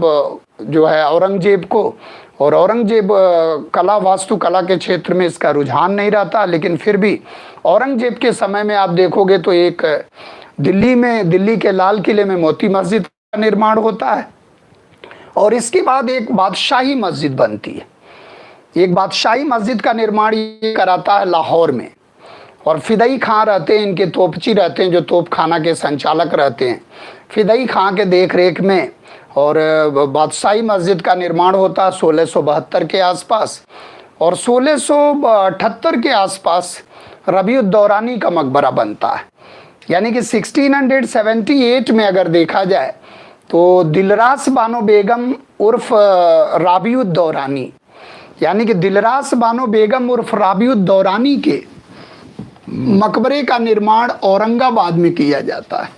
जो है औरंगजेब को, और औरंगजेब कला वास्तुकला के क्षेत्र में इसका रुझान नहीं रहता। लेकिन फिर भी औरंगजेब के समय में आप देखोगे तो एक दिल्ली के लाल किले में मोती मस्जिद का निर्माण होता है, और इसके बाद एक बादशाही मस्जिद बनती है। एक बादशाही मस्जिद का निर्माण ये कराता है लाहौर में, और फिदई खां रहते हैं, इनके तोपची रहते हैं जो तोप खाना के संचालक रहते हैं, फिदई खां के देख रेख में। और बादशाही मस्जिद का निर्माण होता है 1672 के आसपास, और 1678 के आसपास रबियुद्दौरानी का मकबरा बनता है। यानी कि 1678 में अगर देखा जाए तो दिलरास बानो बेगम उर्फ राबियुद्दौरानी, यानी कि दिलरास बानो बेगम उर्फ राबियुद्दौरानी के मकबरे का निर्माण औरंगाबाद में किया जाता है।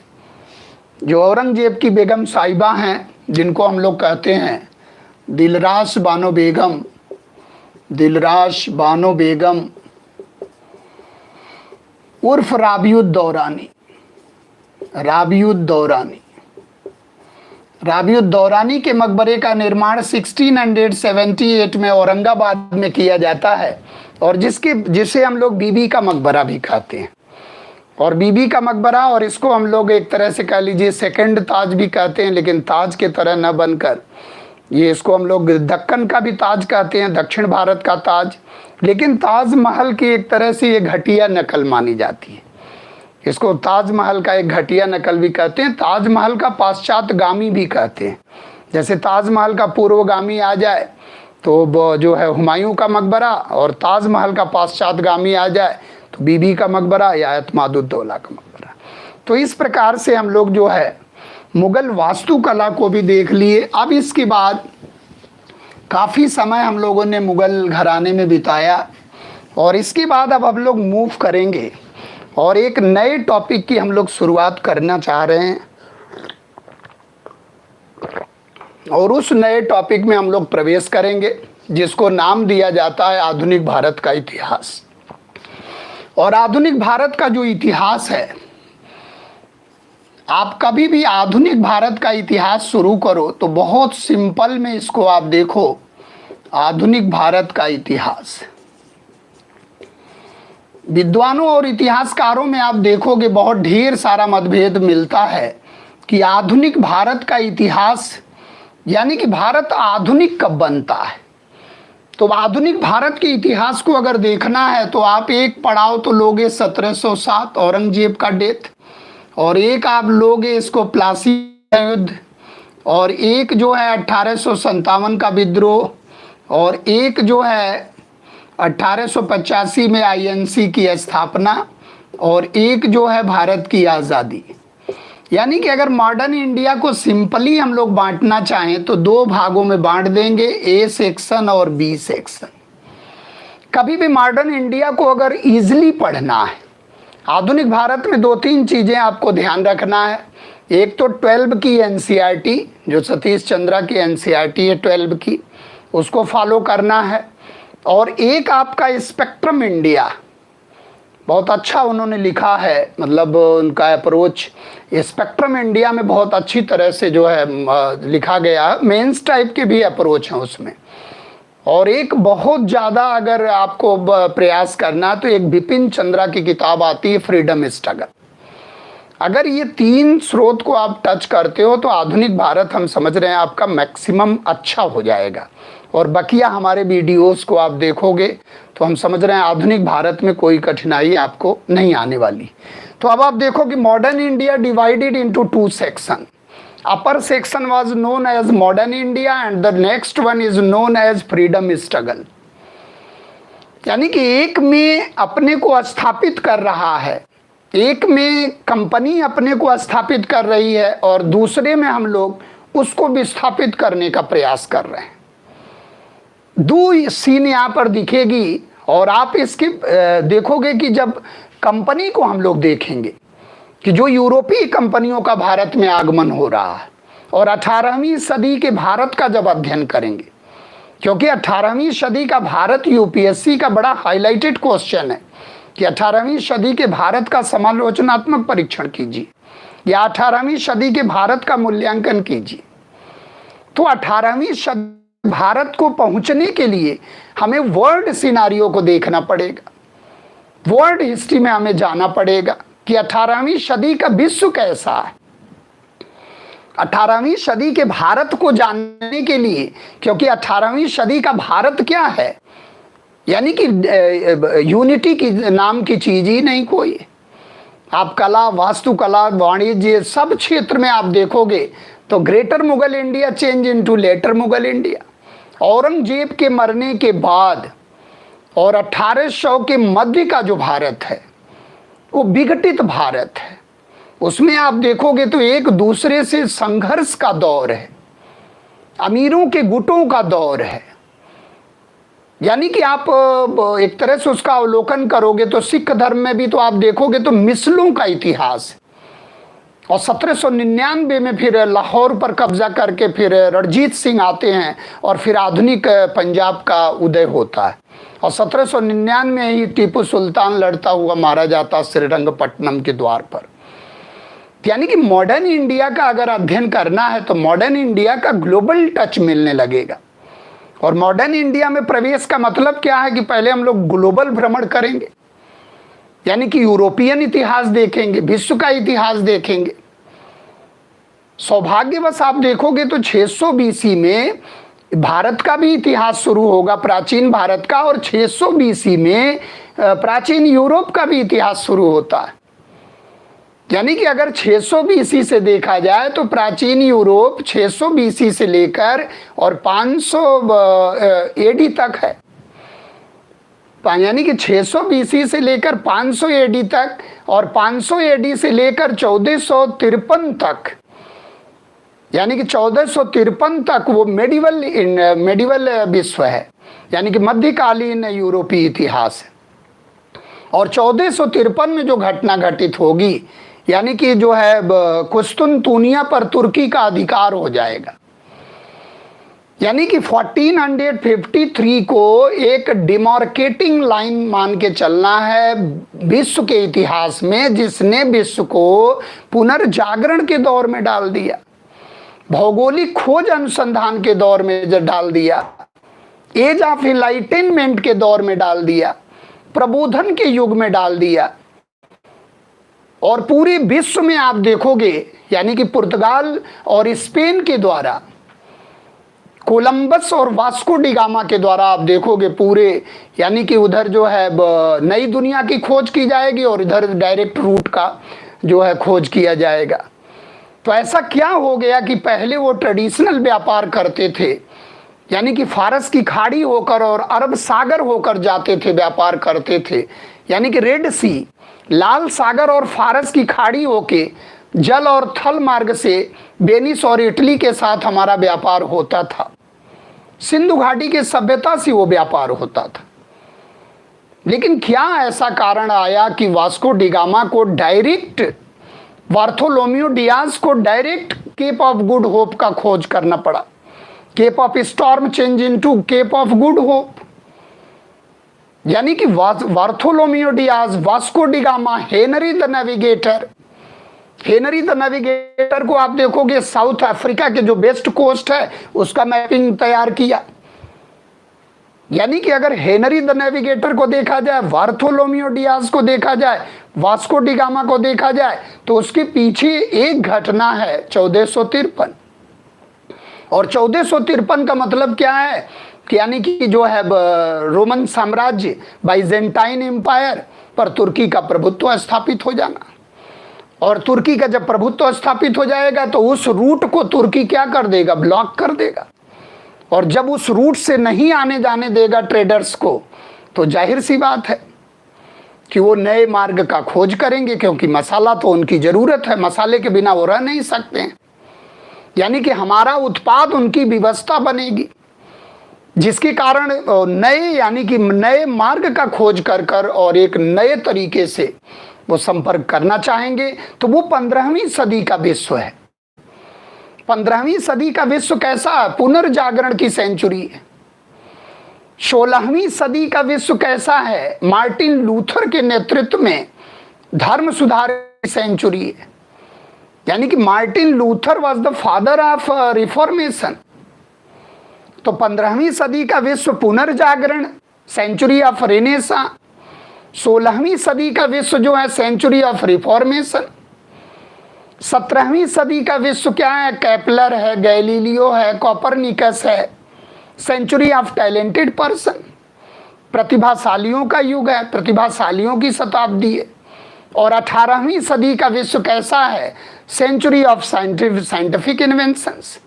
जो औरंगजेब की बेगम साहिबा हैं, जिनको हम लोग कहते हैं दिलरास बानो बेगम उर्फ राबियुद्दौरानी के मकबरे का निर्माण 1678 में औरंगाबाद में किया जाता है, और जिसे हम लोग बीबी का मकबरा भी कहते हैं। और बीबी का मकबरा, और इसको हम लोग एक तरह से कह लीजिए सेकंड ताज भी कहते हैं, लेकिन ताज के तरह न बनकर ये इसको हम लोग दक्कन का भी ताज कहते हैं, दक्षिण भारत का ताज। लेकिन ताजमहल की एक तरह से ये घटिया नकल मानी जाती है। इसको ताजमहल का एक घटिया नकल भी कहते हैं, ताजमहल का पाश्चात्यगामी भी कहते हैं। जैसे ताजमहल का पूर्वगामी आ जाए तो जो है हुमायूं का मकबरा, और ताजमहल का पाश्चात्यगामी आ जाए तो बीबी का मकबरा या एतमादुद्दौला का मकबरा। तो इस प्रकार से हम लोग जो है मुगल वास्तुकला को भी देख लिए। अब इसके बाद काफ़ी समय हम लोगों ने मुगल घराने में बिताया, और इसके बाद अब हम लोग मूव करेंगे और एक नए टॉपिक की हम लोग शुरुआत करना चाह रहे हैं, और उस नए टॉपिक में हम लोग प्रवेश करेंगे जिसको नाम दिया जाता है आधुनिक भारत का इतिहास। और आधुनिक भारत का जो इतिहास है आप कभी भी आधुनिक भारत का इतिहास शुरू करो तो बहुत सिंपल में इसको आप देखो, आधुनिक भारत का इतिहास। विद्वानों और इतिहासकारों में आप देखोगे बहुत ढेर सारा मतभेद मिलता है कि आधुनिक भारत का इतिहास यानी कि भारत आधुनिक कब बनता है। तो आधुनिक भारत के इतिहास को अगर देखना है तो आप एक पड़ाव तो लोगे 1707 औरंगजेब का डेथ, और एक आप लोगे इसको प्लासी युद्ध, और एक जो है 1857 का विद्रोह, और एक जो है 1885 में आईएनसी की स्थापना, और एक जो है भारत की आज़ादी। यानी कि अगर मॉडर्न इंडिया को सिंपली हम लोग बांटना चाहें तो दो भागों में बांट देंगे, ए सेक्शन और बी सेक्शन। कभी भी मॉडर्न इंडिया को अगर इजीली पढ़ना है, आधुनिक भारत में दो तीन चीज़ें आपको ध्यान रखना है। एक तो 12 की एनसीईआरटी, जो सतीश चंद्रा की एनसीईआरटी है 12 की, उसको फॉलो करना है। और एक आपका स्पेक्ट्रम इंडिया, बहुत अच्छा उन्होंने लिखा है, मतलब उनका अप्रोच स्पेक्ट्रम इंडिया में बहुत अच्छी तरह से जो है लिखा गया, मेंस टाइप के भी अप्रोच हैं उसमें। और एक बहुत ज़्यादा अगर आपको प्रयास करना तो एक बिपिन चंद्रा की किताब आती है फ्रीडम स्ट्रगल। अगर ये तीन स्रोत को आप टच करते हो तो आधुनिक भारत हम समझ रहे हैं आपका मैक्सिमम अच्छा हो जाएगा। और बकिया हमारे वीडियोस को आप देखोगे तो हम समझ रहे हैं आधुनिक भारत में कोई कठिनाई आपको नहीं आने वाली। तो अब आप देखो कि modern India divided into 2 section. Upper section was known as modern India and the next one is known as freedom struggle. यानी कि एक में अपने को स्थापित कर रहा है, एक में कंपनी अपने को स्थापित कर रही है, और दूसरे में हम लोग उसको विस्थापित करने का प्रयास कर रहे हैं। दो सीन यहाँ पर दिखेगी, और आप इसके देखोगे कि जब कंपनी को हम लोग देखेंगे कि जो यूरोपीय कंपनियों का भारत में आगमन हो रहा है, और 18वीं सदी के भारत का जब अध्ययन करेंगे, क्योंकि 18वीं सदी का भारत यूपीएससी का बड़ा हाईलाइटेड क्वेश्चन है कि 18वीं सदी के भारत का समालोचनात्मक परीक्षण कीजिए या 18वीं सदी के भारत का मूल्यांकन कीजिए। तो 18वीं सदी भारत को पहुंचने के लिए हमें वर्ल्ड सिनारियो को देखना पड़ेगा, वर्ल्ड हिस्ट्री में हमें जाना पड़ेगा कि 18वीं सदी का विश्व कैसा है। 18वीं सदी के भारत को जानने के लिए, क्योंकि 18वीं सदी का भारत क्या है, यानी कि यूनिटी की नाम की चीज ही नहीं कोई। आप कला, वास्तुकला, वाणिज्य सब क्षेत्र में आप देखोगे तो greater Mughal India change into later Mughal India. Aurangzeb के मरने के बाद और 1800 के मध्य का जो भारत है वो विघटित भारत है। उसमें आप देखोगे तो एक दूसरे से संघर्ष का दौर है, अमीरों के गुटों का दौर है। यानी कि आप एक तरह से उसका अवलोकन करोगे तो सिख धर्म में भी तो आप देखोगे तो मिसलों का इतिहास है। और 1799 में फिर लाहौर पर कब्जा करके फिर रणजीत सिंह आते हैं और फिर आधुनिक पंजाब का उदय होता है। और 1799 में ही टीपू सुल्तान लड़ता हुआ मारा जाता श्रीरंगपट्टनम के द्वार पर। यानी कि मॉडर्न इंडिया का अगर अध्ययन करना है तो मॉडर्न इंडिया का ग्लोबल टच मिलने लगेगा। और मॉडर्न इंडिया में प्रवेश का मतलब क्या है कि पहले हम लोग ग्लोबल भ्रमण करेंगे, यानी कि यूरोपियन इतिहास देखेंगे, विश्व का इतिहास देखेंगे। सौभाग्यवश आप देखोगे तो 600 बीसी में भारत का भी इतिहास शुरू होगा, प्राचीन भारत का, और 600 बीसी में प्राचीन यूरोप का भी इतिहास शुरू होता है। यानी कि अगर 600 बीसी से देखा जाए तो प्राचीन यूरोप 600 बीसी से लेकर और 500 एडी तक है। यानी कि 600 बीसी से लेकर 500 एडी तक और 500 एडी से लेकर 1453 तक, यानी कि 1453 तक वो मेडिवल विश्व है, यानी कि मध्यकालीन यूरोपीय इतिहास है। और 1453 में जो घटना घटित होगी, यानी कि जो है कुस्तुनतुनिया पर तुर्की का अधिकार हो जाएगा। यानी कि 1453 को एक डिमार्केटिंग लाइन मान के चलना है विश्व के इतिहास में, जिसने विश्व को पुनर्जागरण के दौर में डाल दिया, भौगोलिक खोज अनुसंधान के दौर में डाल दिया, एज ऑफ इनलाइटनमेंट के दौर में डाल दिया, प्रबोधन के युग में डाल दिया। और पूरे विश्व में आप देखोगे, यानी कि पुर्तगाल और स्पेन के द्वारा, कोलंबस और वास्को डिगामा के द्वारा आप देखोगे पूरे, यानी कि उधर जो है नई दुनिया की खोज की जाएगी और इधर डायरेक्ट रूट का जो है खोज किया जाएगा। तो ऐसा क्या हो गया कि पहले वो ट्रेडिशनल व्यापार करते थे, यानी कि फारस की खाड़ी होकर और अरब सागर होकर जाते थे, व्यापार करते थे, यानी कि रेड सी, लाल सागर और फारस की खाड़ी होके जल और थल मार्ग से वेनिस और इटली के साथ हमारा व्यापार होता था। सिंधु घाटी के सभ्यता से वो व्यापार होता था। लेकिन क्या ऐसा कारण आया कि वास्को डिगामा को डायरेक्ट, बार्थोलोम्यू डियाज को direct Cape of Good Hope का खोज करना पड़ा? Cape of Storm change into Cape of Good Hope. यानी कि Bartholomew Diaz, Vasco da Gama, Henry the Navigator, Henry the Navigator को आप देखोगे साउथ अफ्रीका के जो वेस्ट कोस्ट है उसका मैपिंग तैयार किया। यानी कि अगर हेनरी द नेविगेटर को देखा जाए, बार्थोलोम्यू डियाज को देखा जाए, वास्को डिगामा को देखा जाए, तो उसके पीछे एक घटना है 1453। और 1453 का मतलब क्या है कि यानी कि जो है रोमन साम्राज्य, बाइजेंटाइन एम्पायर पर तुर्की का प्रभुत्व स्थापित हो जाना। और तुर्की का जब प्रभुत्व स्थापित हो जाएगा तो उस रूट को तुर्की क्या कर देगा? ब्लॉक कर देगा। और जब उस रूट से नहीं आने जाने देगा ट्रेडर्स को, तो जाहिर सी बात है कि वो नए मार्ग का खोज करेंगे, क्योंकि मसाला तो उनकी ज़रूरत है, मसाले के बिना वो रह नहीं सकते हैं। यानी कि हमारा उत्पाद उनकी व्यवस्था बनेगी, जिसके कारण नए, यानी कि नए मार्ग का खोज कर कर और एक नए तरीके से वो संपर्क करना चाहेंगे। तो वो 15वीं सदी का विश्व है। 15वीं सदी का विश्व कैसा है? पुनर्जागरण की सेंचुरी है। 16वीं सदी का विश्व कैसा है? मार्टिन लूथर के नेतृत्व में धर्म सुधार की सेंचुरी है। यानी कि Martin Luther was the father of reformation. तो 15वीं सदी का विश्व पुनर्जागरण, सेंचुरी ऑफ रेनेसां। 16वीं सदी का विश्व जो है सेंचुरी ऑफ रिफॉर्मेशन। 17वीं सदी का विश्व क्या है? केपलर है, गैलीलियो है, कोपरनिकस है, सेंचुरी ऑफ टैलेंटेड पर्सन। प्रतिभाशालियों का युग है, प्रतिभाशालियों की शताब्दी है। और 18वीं सदी का विश्व कैसा है? Century of scientific inventions.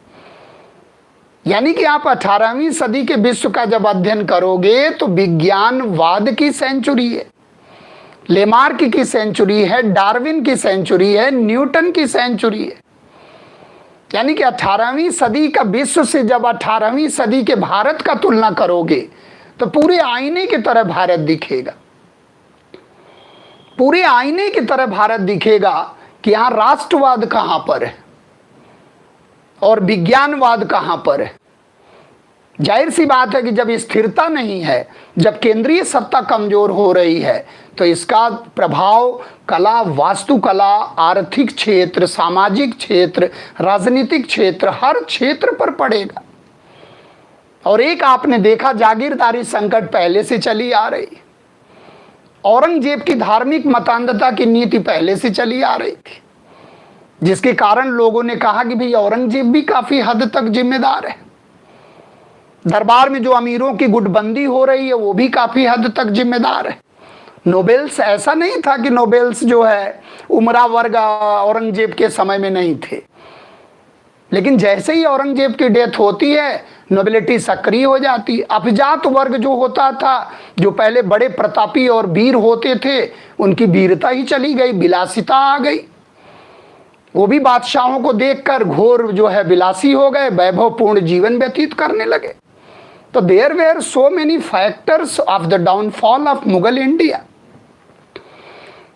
यानी कि आप 18वीं सदी के विश्व का जब अध्ययन करोगे तो विज्ञानवाद की सेंचुरी है, लेमार्क की सेंचुरी है, डार्विन की सेंचुरी है, न्यूटन की सेंचुरी है। यानी कि 18वीं सदी का विश्व से जब 18वीं सदी के भारत का तुलना करोगे तो पूरे आईने की तरह भारत दिखेगा। पूरे आईने की तरह भारत दिखेगा कि यहाँ राष्ट्रवाद कहाँ पर है और विज्ञानवाद कहाँ पर है। जाहिर सी बात है कि जब स्थिरता नहीं है, जब केंद्रीय सत्ता कमजोर हो रही है, तो इसका प्रभाव कला, वास्तुकला, आर्थिक क्षेत्र, सामाजिक क्षेत्र, राजनीतिक क्षेत्र, हर क्षेत्र पर पड़ेगा। और एक आपने देखा, जागीरदारी संकट पहले से चली आ रही, औरंगजेब की धार्मिक मतांधता की नीति पहले से चली आ रही थी, जिसके कारण लोगों ने कहा कि भाई औरंगजेब भी काफी हद तक जिम्मेदार है। दरबार में जो अमीरों की गुटबंदी हो रही है वो भी काफी हद तक जिम्मेदार है। नोबेल्स, ऐसा नहीं था कि नोबेल्स जो है उमरा वर्ग औरंगजेब के समय में नहीं थे, लेकिन जैसे ही औरंगजेब की डेथ होती है नोबिलिटी सक्रिय हो जाती है। अभिजात वर्ग जो होता था, जो पहले बड़े प्रतापी और वीर होते थे, उनकी वीरता ही चली गई, विलासिता आ गई। वो भी बादशाहों को देखकर घोर जो है विलासी हो गए, वैभवपूर्ण जीवन व्यतीत करने लगे। तो there were so many factors of the downfall of Mughal India.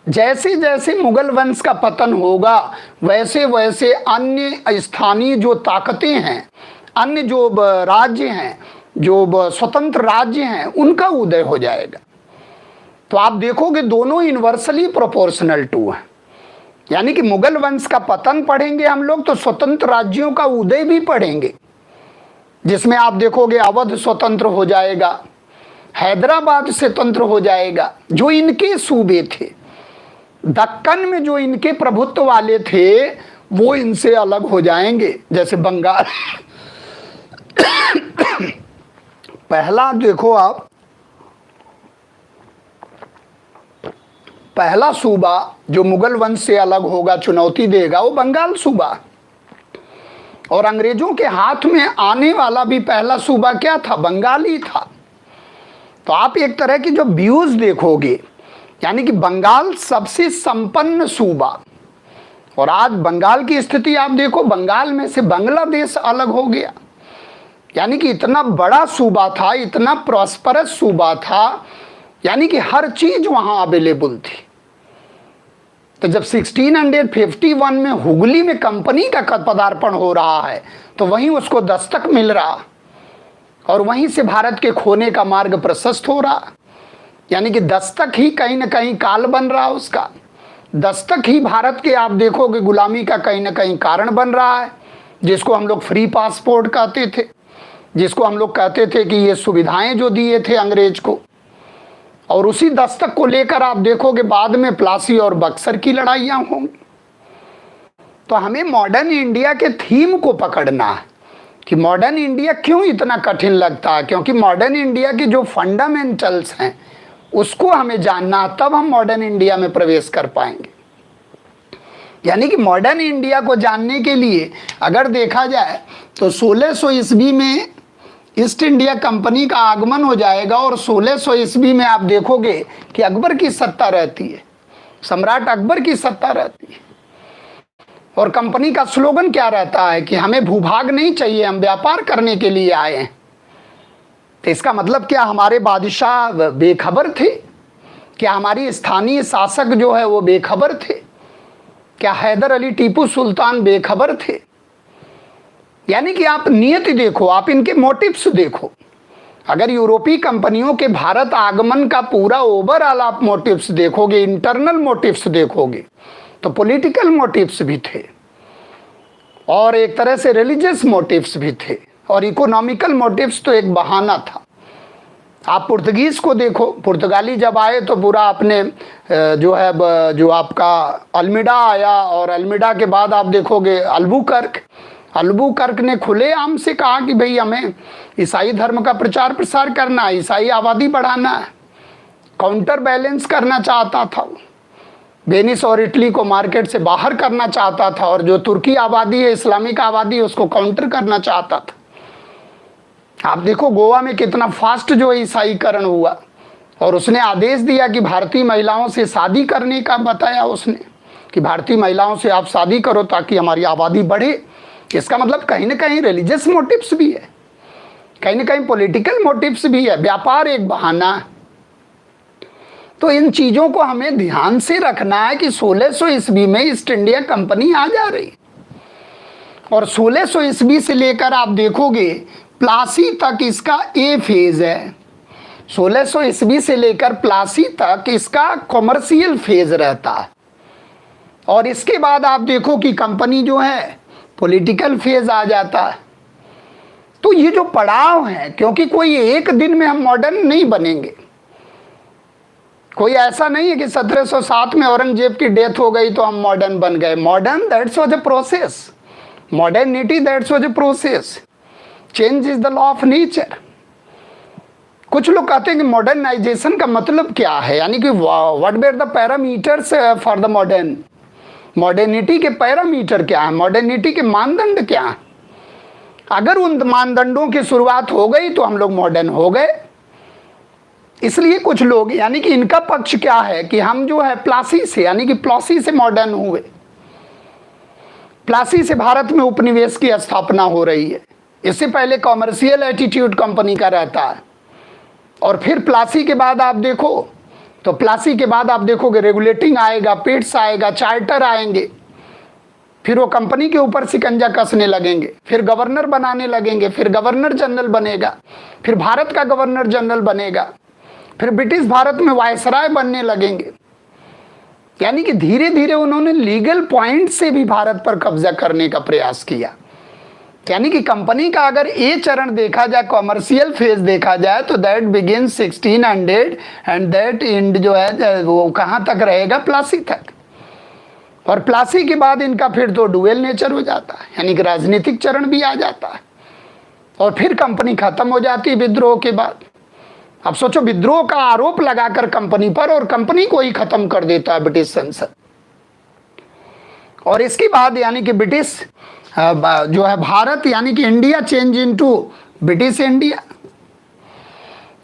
जैसे जैसे मुगल वंश का पतन होगा वैसे वैसे अन्य स्थानीय जो ताकतें हैं, अन्य जो राज्य हैं, जो स्वतंत्र राज्य हैं, उनका उदय हो जाएगा। तो आप देखोगे दोनों इन्वर्सली प्रोपोर्शनल टू हैं। यानी कि मुगल वंश का पतन पढ़ेंगे हम लोग तो स्वतंत्र राज्यों का उदय भी पढ़ेंगे, जिसमें आप देखोगे अवध स्वतंत्र हो जाएगा, हैदराबाद स्वतंत्र हो जाएगा। जो इनके सूबे थे, दक्कन में जो इनके प्रभुत्व वाले थे, वो इनसे अलग हो जाएंगे। जैसे बंगाल पहला देखो आप, पहला सूबा जो मुगल वंश से अलग होगा, चुनौती देगा, वो बंगाल सूबा। और अंग्रेजों के हाथ में आने वाला भी पहला सूबा क्या था? बंगाल ही था। तो आप एक तरह की जो व्यूज देखोगे, यानी कि बंगाल सबसे संपन्न सूबा। और आज बंगाल की स्थिति आप देखो, बंगाल में से बांग्लादेश अलग हो गया। यानी कि इतना बड़ा सूबा था, इतना प्रॉस्परस सूबा था, यानी कि हर चीज वहां अवेलेबल थी। तो जब 1651 में हुगली में कंपनी का पदार्पण हो रहा है, तो वहीं उसको दस्तक मिल रहा, और वहीं से भारत के खोने का मार्ग प्रशस्त हो रहा। यानी कि दस्तक ही कहीं ना कहीं काल बन रहा, उसका दस्तक ही भारत के आप देखोगे गुलामी का कहीं ना कहीं कारण बन रहा है, जिसको हम लोग फ्री पासपोर्ट कहते थे, जिसको हम लोग कहते थे कि ये सुविधाएं जो दिए थे अंग्रेज को। और उसी दस्तक को लेकर आप देखोगे बाद में प्लासी और बक्सर की लड़ाइयां होंगी। तो हमें मॉडर्न इंडिया के थीम को पकड़ना है कि मॉडर्न इंडिया क्यों इतना कठिन लगता है, क्योंकि मॉडर्न इंडिया के जो फंडामेंटल्स हैं उसको हमें जानना, तब हम मॉडर्न इंडिया में प्रवेश कर पाएंगे। यानी कि मॉडर्न इंडिया को जानने के लिए अगर देखा जाए तो 1600 ईस्वी में ईस्ट इंडिया कंपनी का आगमन हो जाएगा, और 1600 ईस्वी में आप देखोगे कि अकबर की सत्ता रहती है, सम्राट अकबर की सत्ता रहती है। और कंपनी का स्लोगन क्या रहता है कि हमें भूभाग नहीं चाहिए, हम व्यापार करने के लिए आए हैं। तो इसका मतलब क्या हमारे बादशाह बेखबर थे? क्या हमारी स्थानीय शासक जो है वो बेखबर थे? क्या हैदर अली टीपू सुल्तान बेखबर थे? यानी कि आप नियति देखो, आप इनके मोटिव्स देखो। अगर यूरोपीय कंपनियों के भारत आगमन का पूरा ओवरऑल आप मोटिव्स देखोगे, इंटरनल मोटिव्स देखोगे, तो पॉलिटिकल मोटिव्स भी थे, और एक तरह से रिलीजियस मोटिव्स भी थे, और इकोनॉमिकल मोटिव्स तो एक बहाना था। आप पुर्तगीज को देखो, पुर्तगाली जब आए तो पूरा अपने जो है जो आपका अल्मीडा आया, और अल्मीडा के बाद आप देखोगे अल्बुकर्क ने खुलेआम से कहा कि भाई हमें ईसाई धर्म का प्रचार प्रसार करना है, ईसाई आबादी बढ़ाना है, काउंटर बैलेंस करना चाहता था। वेनिस और इटली को मार्केट से बाहर करना चाहता था, और जो तुर्की आबादी है, इस्लामिक आबादी, उसको काउंटर करना चाहता था। आप देखो गोवा में कितना फास्ट जो ईसाईकरण हुआ, और उसने आदेश दिया कि भारतीय महिलाओं से शादी करने का बताया उसने कि भारतीय महिलाओं से आप शादी करो ताकि हमारी आबादी बढ़े। इसका मतलब कहीं ना कहीं रिलीजियस मोटिव्स भी है, कहीं ना कहीं पॉलिटिकल मोटिव्स भी है, व्यापार एक बहाना। तो इन चीज़ों को हमें ध्यान से रखना है कि 1600 ईस्वी में ईस्ट इंडिया कंपनी आ जा रही, और 1600 ईस्वी से लेकर आप देखोगे प्लासी तक इसका ए फेज है। 1600 ईस्वी से लेकर प्लासी तक इसका कॉमर्शियल फेज रहता है, और इसके बाद आप देखो कि कंपनी जो है पॉलिटिकल फेज आ जाता है। तो ये जो पड़ाव है, क्योंकि कोई एक दिन में हम मॉडर्न नहीं बनेंगे। कोई ऐसा नहीं है कि 1707 में औरंगजेब की डेथ हो गई तो हम मॉडर्न बन गए। Modern that's was a process, modernity that's was a process, change is the law of nature. कुछ लोग कहते हैं कि मॉडर्नाइजेशन का मतलब क्या है, यानी कि what were the parameters for the modern, modernity के पैरामीटर क्या है, मॉडर्निटी के मानदंड क्या है। अगर उन मानदंडों की शुरुआत हो गई तो हम लोग मॉडर्न हो गए। इसलिए कुछ लोग, यानी कि इनका पक्ष क्या है कि हम जो है प्लासी से, यानी कि प्लासी से मॉडर्न हुए। प्लासी से भारत में उपनिवेश की स्थापना हो रही है। इससे पहले कॉमर्शियल एटीट्यूड कंपनी का रहता है, और फिर प्लासी के बाद आप देखो तो प्लासी के बाद आप देखोगे रेगुलेटिंग आएगा, पेट्स आएगा, चार्टर आएंगे, फिर वो कंपनी के ऊपर शिकंजा कसने लगेंगे, फिर गवर्नर बनाने लगेंगे, फिर गवर्नर जनरल बनेगा, फिर भारत का गवर्नर जनरल बनेगा, फिर ब्रिटिश भारत में वायसराय बनने लगेंगे। यानी कि धीरे धीरे उन्होंने लीगल पॉइंट से भी भारत पर कब्जा करने का प्रयास किया। यानी कि कंपनी का अगर ये चरण देखा जाए, कॉमर्शियल फेज देखा जाए, तो that begin 1600 and that and जो है वो कहाँ तक रहेगा, प्लासी तक। और प्लासी के बाद इनका फिर तो डुअल नेचर हो जाता है, यानी कि राजनीतिक चरण भी आ जाता है, और फिर कंपनी खत्म हो जाती है विद्रोह के बाद। अब सोचो, विद्रोह का आरोप लगाकर कंपनी पर, और कंपनी को ही खत्म कर देता है ब्रिटिश संसद। और इसके बाद यानी कि ब्रिटिश जो है भारत, यानी कि India change into British India.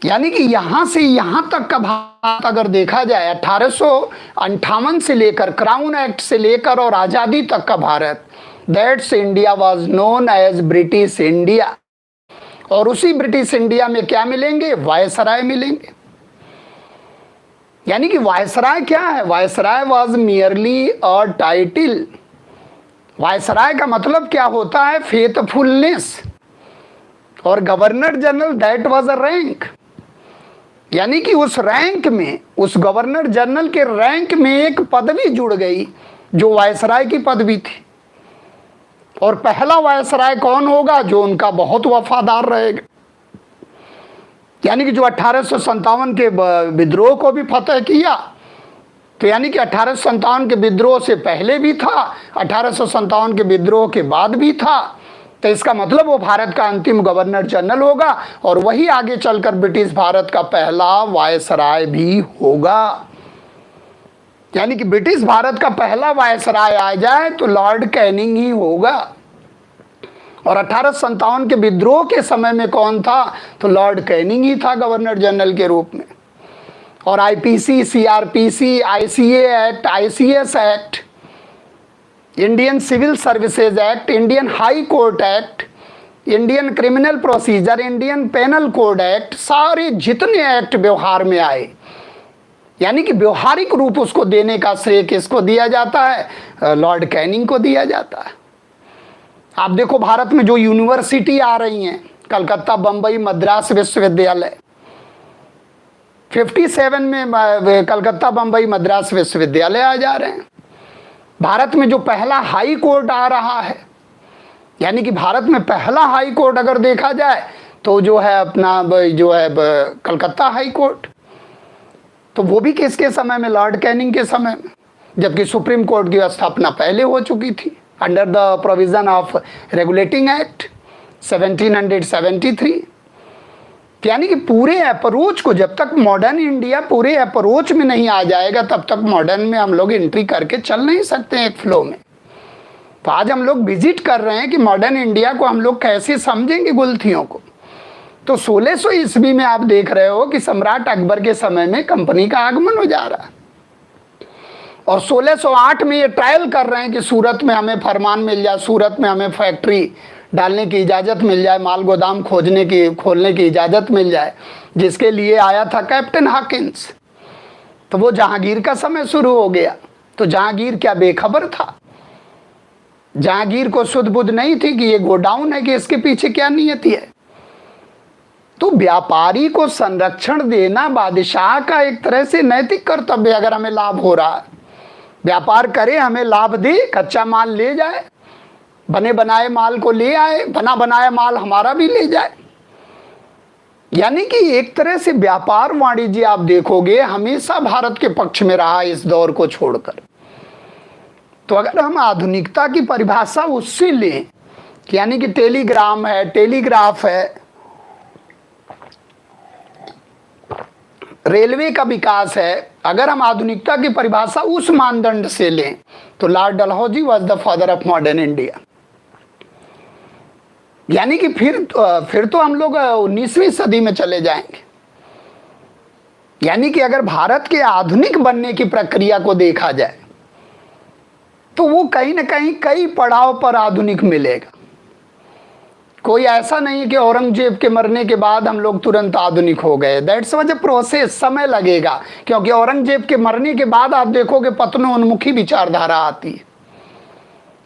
यानी कि यहां से यहां तक का भारत अगर देखा जाए, 1858 से लेकर, क्राउन एक्ट से लेकर और आजादी तक का Bharat, that's India was known as British India. और उसी ब्रिटिश इंडिया में क्या मिलेंगे, वायसराय मिलेंगे। यानी कि वायसराय क्या है, viceroy was merely a title. Viceroy का मतलब क्या होता है, फेथफुलनेस। और governor general that was a rank. यानी कि उस रैंक में, उस गवर्नर जनरल के रैंक में एक पदवी जुड़ गई जो वायसराय की पदवी थी। और पहला वायसराय कौन होगा, जो उनका बहुत वफादार रहेगा। यानी कि जो 1857 के विद्रोह को भी फतह किया, तो यानी कि 1857 के विद्रोह से पहले भी था, 1857 के विद्रोह के बाद भी था। तो इसका मतलब वो भारत का अंतिम गवर्नर जनरल होगा, और वही आगे चलकर ब्रिटिश भारत का पहला वायसराय भी होगा। यानी कि ब्रिटिश भारत का पहला वायसराय आ जाए तो लॉर्ड कैनिंग ही होगा। और 1857 के विद्रोह के समय में कौन था, तो लॉर्ड कैनिंग ही था गवर्नर जनरल के रूप में। और IPC, CrPC, ICA Act, ICS Act, Indian Civil Services Act, Indian High Court Act, Indian Criminal Procedure, Indian Penal Code Act, सारे जितने एक्ट व्यवहार में आए, यानी कि व्यवहारिक रूप उसको देने का श्रेय किसको दिया जाता है, लॉर्ड कैनिंग को दिया जाता है। आप देखो भारत में जो यूनिवर्सिटी आ रही हैं, कलकत्ता, बंबई, मद्रास विश्वविद्यालय, 57 में कलकत्ता, बंबई, मद्रास विश्वविद्यालय आ जा रहे हैं। भारत में जो पहला हाई कोर्ट आ रहा है, यानी कि भारत में पहला हाई कोर्ट अगर देखा जाए तो जो है अपना जो है कलकत्ता हाई कोर्ट, तो वो भी किसके समय में, लॉर्ड कैनिंग के समय में। जबकि सुप्रीम कोर्ट की स्थापना पहले हो चुकी थी under the provision of regulating act 1773। यानी कि पूरे अप्रोच को, जब तक मॉडर्न इंडिया पूरे अप्रोच में नहीं आ जाएगा तब तक मॉडर्न में हम लोग एंट्री करके चल नहीं सकते एक फ्लो में। तो आज हम लोग विजिट कर रहे हैं कि मॉडर्न इंडिया को हम लोग कैसे समझेंगे, गुलथियों को। तो 1600 ईस्वी में आप देख रहे हो कि सम्राट अकबर के समय में कंपनी का आगमन हो जा रहा है। और 1608 में ये ट्रायल कर रहे हैं कि सूरत में हमें फरमान मिल जाए, सूरत में हमें फैक्ट्री डालने की इजाज़त मिल जाए, माल गोदाम खोलने की इजाज़त मिल जाए, जिसके लिए आया था कैप्टन हॉकिंस। तो वो जहांगीर का समय शुरू हो गया। तो जहांगीर क्या बेखबर था? जहांगीर को सुध बुध नहीं थी कि ये गोडाउन है, कि इसके पीछे क्या नियति है। तो व्यापारी को संरक्षण देना बादशाह का एक तरह से नैतिक कर्तव्य। अगर हमें लाभ हो रहा है, व्यापार करे, हमें लाभ दे, कच्चा माल ले जाए, बने बनाए माल को ले आए, बना बनाया माल हमारा भी ले जाए। यानी कि एक तरह से व्यापार वाणिज्य आप देखोगे हमेशा भारत के पक्ष में रहा इस दौर को छोड़कर। तो अगर हम आधुनिकता की परिभाषा उससे लें, यानी कि टेलीग्राम है, टेलीग्राफ है, रेलवे का विकास है, अगर हम आधुनिकता की परिभाषा उस मानदंड से लें तो Lord Dalhousie was the father of modern India. यानी कि फिर तो हम लोग 19वीं सदी में चले जाएंगे। यानी कि अगर भारत के आधुनिक बनने की प्रक्रिया को देखा जाए तो वो कहीं ना कहीं कई पड़ाव पर आधुनिक मिलेगा। कोई ऐसा नहीं कि औरंगजेब के मरने के बाद हम लोग तुरंत आधुनिक हो गए। दैट्स वाज अ प्रोसेस, समय लगेगा। क्योंकि औरंगजेब के मरने के बाद आप देखोगे पतनोन्मुखी विचारधारा आती है।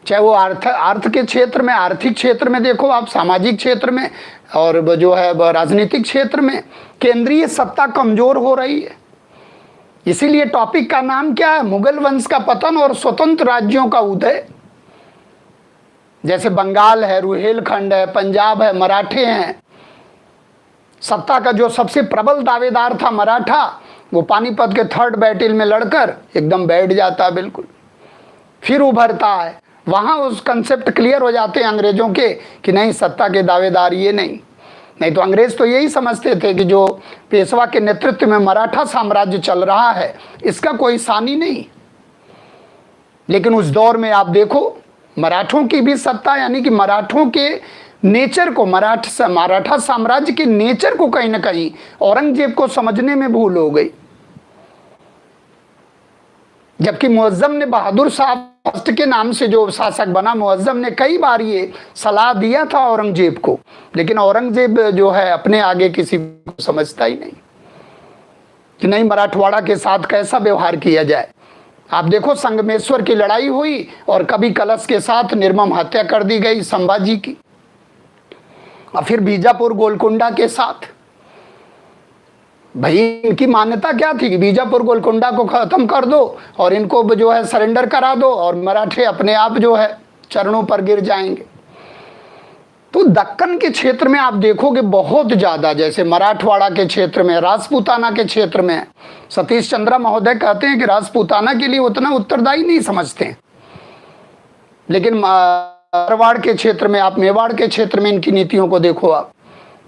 चाहे वो अर्थ के क्षेत्र में, आर्थिक क्षेत्र में देखो आप, सामाजिक क्षेत्र में, और जो है राजनीतिक क्षेत्र में केंद्रीय सत्ता कमजोर हो रही है। इसीलिए टॉपिक का नाम क्या है? मुगल वंश का पतन और स्वतंत्र राज्यों का उदय। जैसे बंगाल है, रुहेलखंड है, पंजाब है, मराठे हैं। सत्ता का जो सबसे प्रबल दावेदार था मराठा, वो पानीपत के 3rd बैटल में लड़कर एकदम बैठ जाता है, बिल्कुल फिर उभरता है। वहां उस कंसेप्ट क्लियर हो जाते हैं अंग्रेजों के कि नहीं, सत्ता के दावेदार ये नहीं तो अंग्रेज तो यही समझते थे कि जो पेशवा के नेतृत्व में मराठा साम्राज्य चल रहा है इसका कोई सानी नहीं। लेकिन उस दौर में आप देखो मराठों की भी सत्ता, यानी कि मराठों के नेचर को, मराठा साम्राज्य के नेचर को कहीं ना कहीं औरंगजेब को समझने में भूल हो गई। जबकि मुअज्जम ने, बहादुर शाह फर्स्ट के नाम से जो शासक बना, मुअज्जम ने कई बार ये सलाह दिया था औरंगजेब को, लेकिन औरंगजेब जो है अपने आगे किसी को समझता ही नहीं कि नहीं मराठवाड़ा के साथ कैसा व्यवहार किया जाए। आप देखो संगमेश्वर की लड़ाई हुई और कभी कलश के साथ निर्मम हत्या कर दी गई संभाजी की, और फिर बीजापुर गोलकुंडा के साथ। भाई इनकी मान्यता क्या थी कि बीजापुर गोलकुंडा को खत्म कर दो और इनको जो है सरेंडर करा दो और मराठे अपने आप जो है चरणों पर गिर जाएंगे। तो दक्कन के क्षेत्र में आप देखोगे बहुत ज्यादा, जैसे मराठवाड़ा के क्षेत्र में, राजपूताना के क्षेत्र में, सतीश चंद्रा महोदय कहते हैं कि राजपूताना के लिए उतना उत्तरदायी नहीं समझते हैं, लेकिन मारवाड़ के क्षेत्र में, आप मेवाड़ के क्षेत्र में इनकी नीतियों को देखो, आप